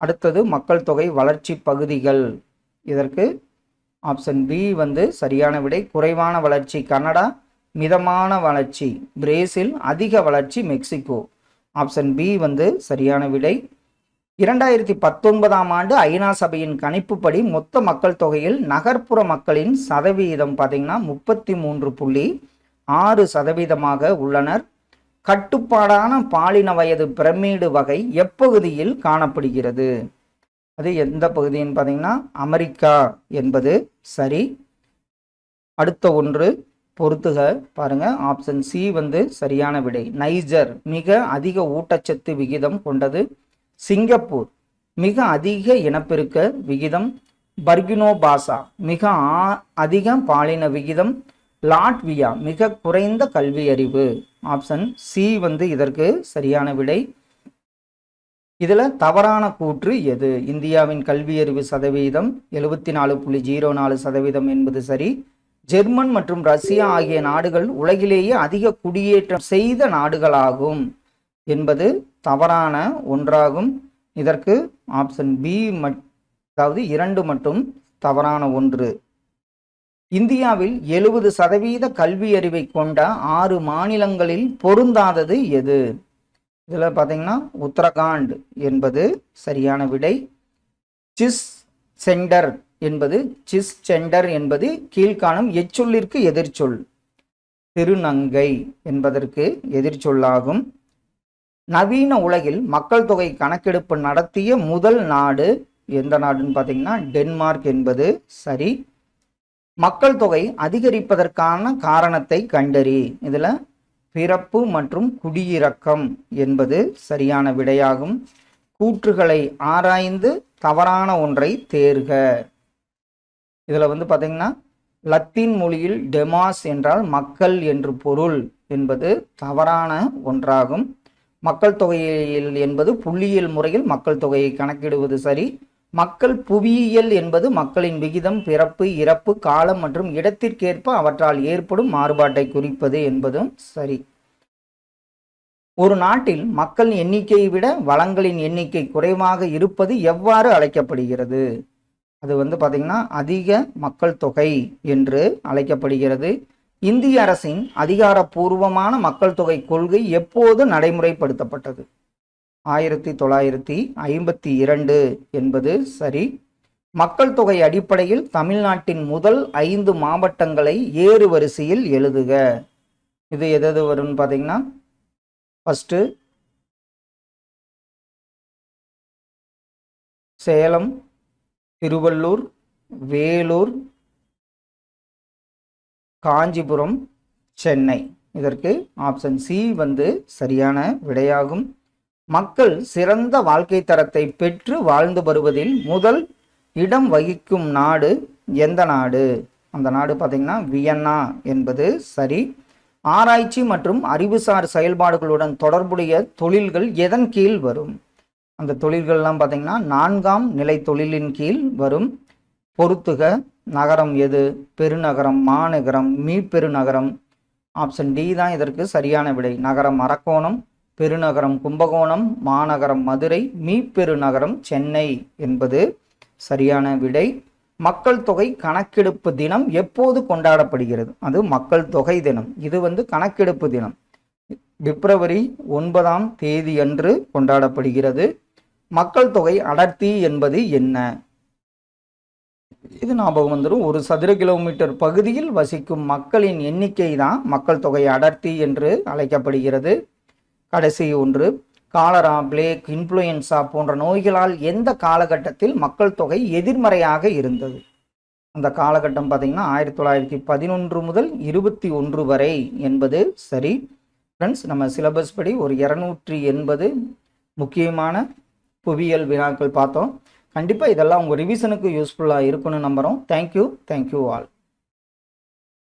அடுத்தது மக்கள் தொகை வளர்ச்சி பகுதிகள். இதற்கு ஆப்ஷன் பி வந்து சரியான விடை. குறைவான வளர்ச்சி கனடா, மிதமான வளர்ச்சி பிரேசில், அதிக வளர்ச்சி மெக்சிகோ. ஆப்ஷன் பி வந்து சரியான விடை. 2019ஆம் ஆண்டு ஐநா சபையின் கணிப்புப்படி மொத்த மக்கள் தொகையில் நகர்ப்புற மக்களின் சதவீதம் பார்த்தீங்கன்னா 33.6% உள்ளனர். கட்டுப்பாடான பாலின வயது பிரமிடு வகை எப்பகுதியில் காணப்படுகிறது? அது எந்த பகுதின்னு பார்த்தீங்கன்னா அமெரிக்கா என்பது சரி. அடுத்த ஒன்று பொறுத்துக பாருங்க. ஆப்ஷன் சி வந்து சரியான விடை. நைஜர் மிக அதிக ஊட்டச்சத்து விகிதம் கொண்டது. சிங்கப்பூர் மிக அதிக இனப்பெருக்க விகிதம். பர்கினோபாசா மிக அதிக பாலின விகிதம். லாட்வியா மிக குறைந்த கல்வி அறிவு. ஆப்ஷன் சி வந்து இதற்கு சரியான விடை. இதில் தவறான கூற்று எது? இந்தியாவின் கல்வியறிவு சதவீதம் 74.04% என்பது சரி. ஜெர்மன் மற்றும் ரஷ்யா ஆகிய நாடுகள் உலகிலேயே அதிக குடியேற்றம் செய்த நாடுகளாகும் என்பது தவறான ஒன்றாகும். இதற்கு ஆப்ஷன் பி அதாவது 2 மட்டும் தவறான ஒன்று. இந்தியாவில் 70% கல்வி அறிவை கொண்ட 6 மாநிலங்களில் பொருந்தாதது எது? இதில் பார்த்தீங்கன்னா உத்தரகாண்ட் என்பது சரியான விடை. சிஸ் சென்டர் என்பது கீழ்காணும் எச்சொல்லிற்கு எதிர்ச்சொல். திருநங்கை என்பதற்கு எதிர்ச்சொல்லாகும். நவீன உலகில் மக்கள் தொகை கணக்கெடுப்பு நடத்திய முதல் நாடு எந்த நாடுன்னு பார்த்தீங்கன்னா டென்மார்க் என்பது சரி. மக்கள் தொகை அதிகரிப்பதற்கான காரணத்தை கண்டறி. இதில் பிறப்பு மற்றும் குடியிறக்கம் என்பது சரியான விடையாகும். கூற்றுகளை ஆராய்ந்து தவறான ஒன்றை தேர்க. இதில் வந்து பார்த்தீங்கன்னா லத்தீன் மொழியில் டெமாஸ் என்றால் மக்கள் என்று பொருள் என்பது தவறான ஒன்றாகும். மக்கள் தொகையில் என்பது புள்ளியியல் முறையில் மக்கள் தொகையை கணக்கிடுவது சரி. மக்கள் புவியியல் என்பது மக்களின் விகிதம், பிறப்பு, இறப்பு, காலம் மற்றும் இடத்திற்கேற்ப அவற்றால் ஏற்படும் மாறுபாட்டை குறிப்பது என்பதும் சரி. ஒரு நாட்டில் மக்கள் எண்ணிக்கையை விட வளங்களின் எண்ணிக்கை குறைவாக இருப்பது எவ்வாறு அழைக்கப்படுகிறது? அது வந்து பார்த்தீங்கன்னா அதிக மக்கள் தொகை என்று அழைக்கப்படுகிறது. இந்திய அரசின் அதிகாரப்பூர்வமான மக்கள் தொகை கொள்கை எப்போது நடைமுறைப்படுத்தப்பட்டது? 1952 என்பது சரி. மக்கள் தொகை அடிப்படையில் தமிழ்நாட்டின் முதல் 5 மாவட்டங்களை ஏறு வரிசையில் எழுதுக. இது எது வரும்னு பார்த்தீங்கன்னா ஃபர்ஸ்ட் சேலம், திருவள்ளூர், வேலூர், காஞ்சிபுரம், சென்னை. இதற்கு ஆப்ஷன் சி வந்து சரியான விடையாகும். மக்கள் சிறந்த வாழ்க்கை தரத்தை பெற்று வாழ்ந்து வருவதில் முதல் இடம் வகிக்கும் நாடு எந்த நாடு? அந்த நாடு பார்த்தீங்கன்னா வியன்னா என்பது சரி. ஆராய்ச்சி மற்றும் அறிவுசார் செயல்பாடுகளுடன் தொடர்புடைய தொழில்கள் எதன் கீழ் வரும்? அந்த தொழில்கள்லாம் பார்த்தீங்கன்னா 4ஆம் நிலை தொழிலின் கீழ் வரும். பொறுத்துக. நகரம் எது? பெருநகரம், மாநகரம், மீப்பெருநகரம். ஆப்ஷன் டி தான் இதற்கு சரியான விடை. நகரம் அரக்கோணம், பெருநகரம் கும்பகோணம், மாநகரம் மதுரை, மீப்பெருநகரம் சென்னை என்பது சரியான விடை. மக்கள் தொகை கணக்கெடுப்பு தினம் எப்போது கொண்டாடப்படுகிறது? அது மக்கள் தொகை தினம். இது வந்து கணக்கெடுப்பு தினம் பிப்ரவரி 9ஆம் தேதி அன்று கொண்டாடப்படுகிறது. மக்கள் தொகை அடர்த்தி என்பது என்ன? இது ஞாபகம் வந்துடும். ஒரு சதுர கிலோமீட்டர் பகுதியில் வசிக்கும் மக்களின் எண்ணிக்கை தான் மக்கள் தொகை அடர்த்தி என்று அழைக்கப்படுகிறது. கடைசி ஒன்று, காலரா, பிளேக், இன்ஃப்ளூயன்சா போன்ற நோய்களால் எந்த காலகட்டத்தில் மக்கள் தொகை எதிர்மறையாக இருந்தது? அந்த காலகட்டம் பார்த்தீங்கன்னா 1911 முதல் 21 வரை என்பது சரி. ஃப்ரெண்ட்ஸ், நம்ம சிலபஸ் படி ஒரு 280 முக்கியமான புவியியல் வினாக்கள் பார்த்தோம். கண்டிப்பாக இதெல்லாம் உங்கள் ரிவிஷனுக்கு யூஸ்ஃபுல்லாக இருக்குன்னு நம்புகிறோம். Thank you all.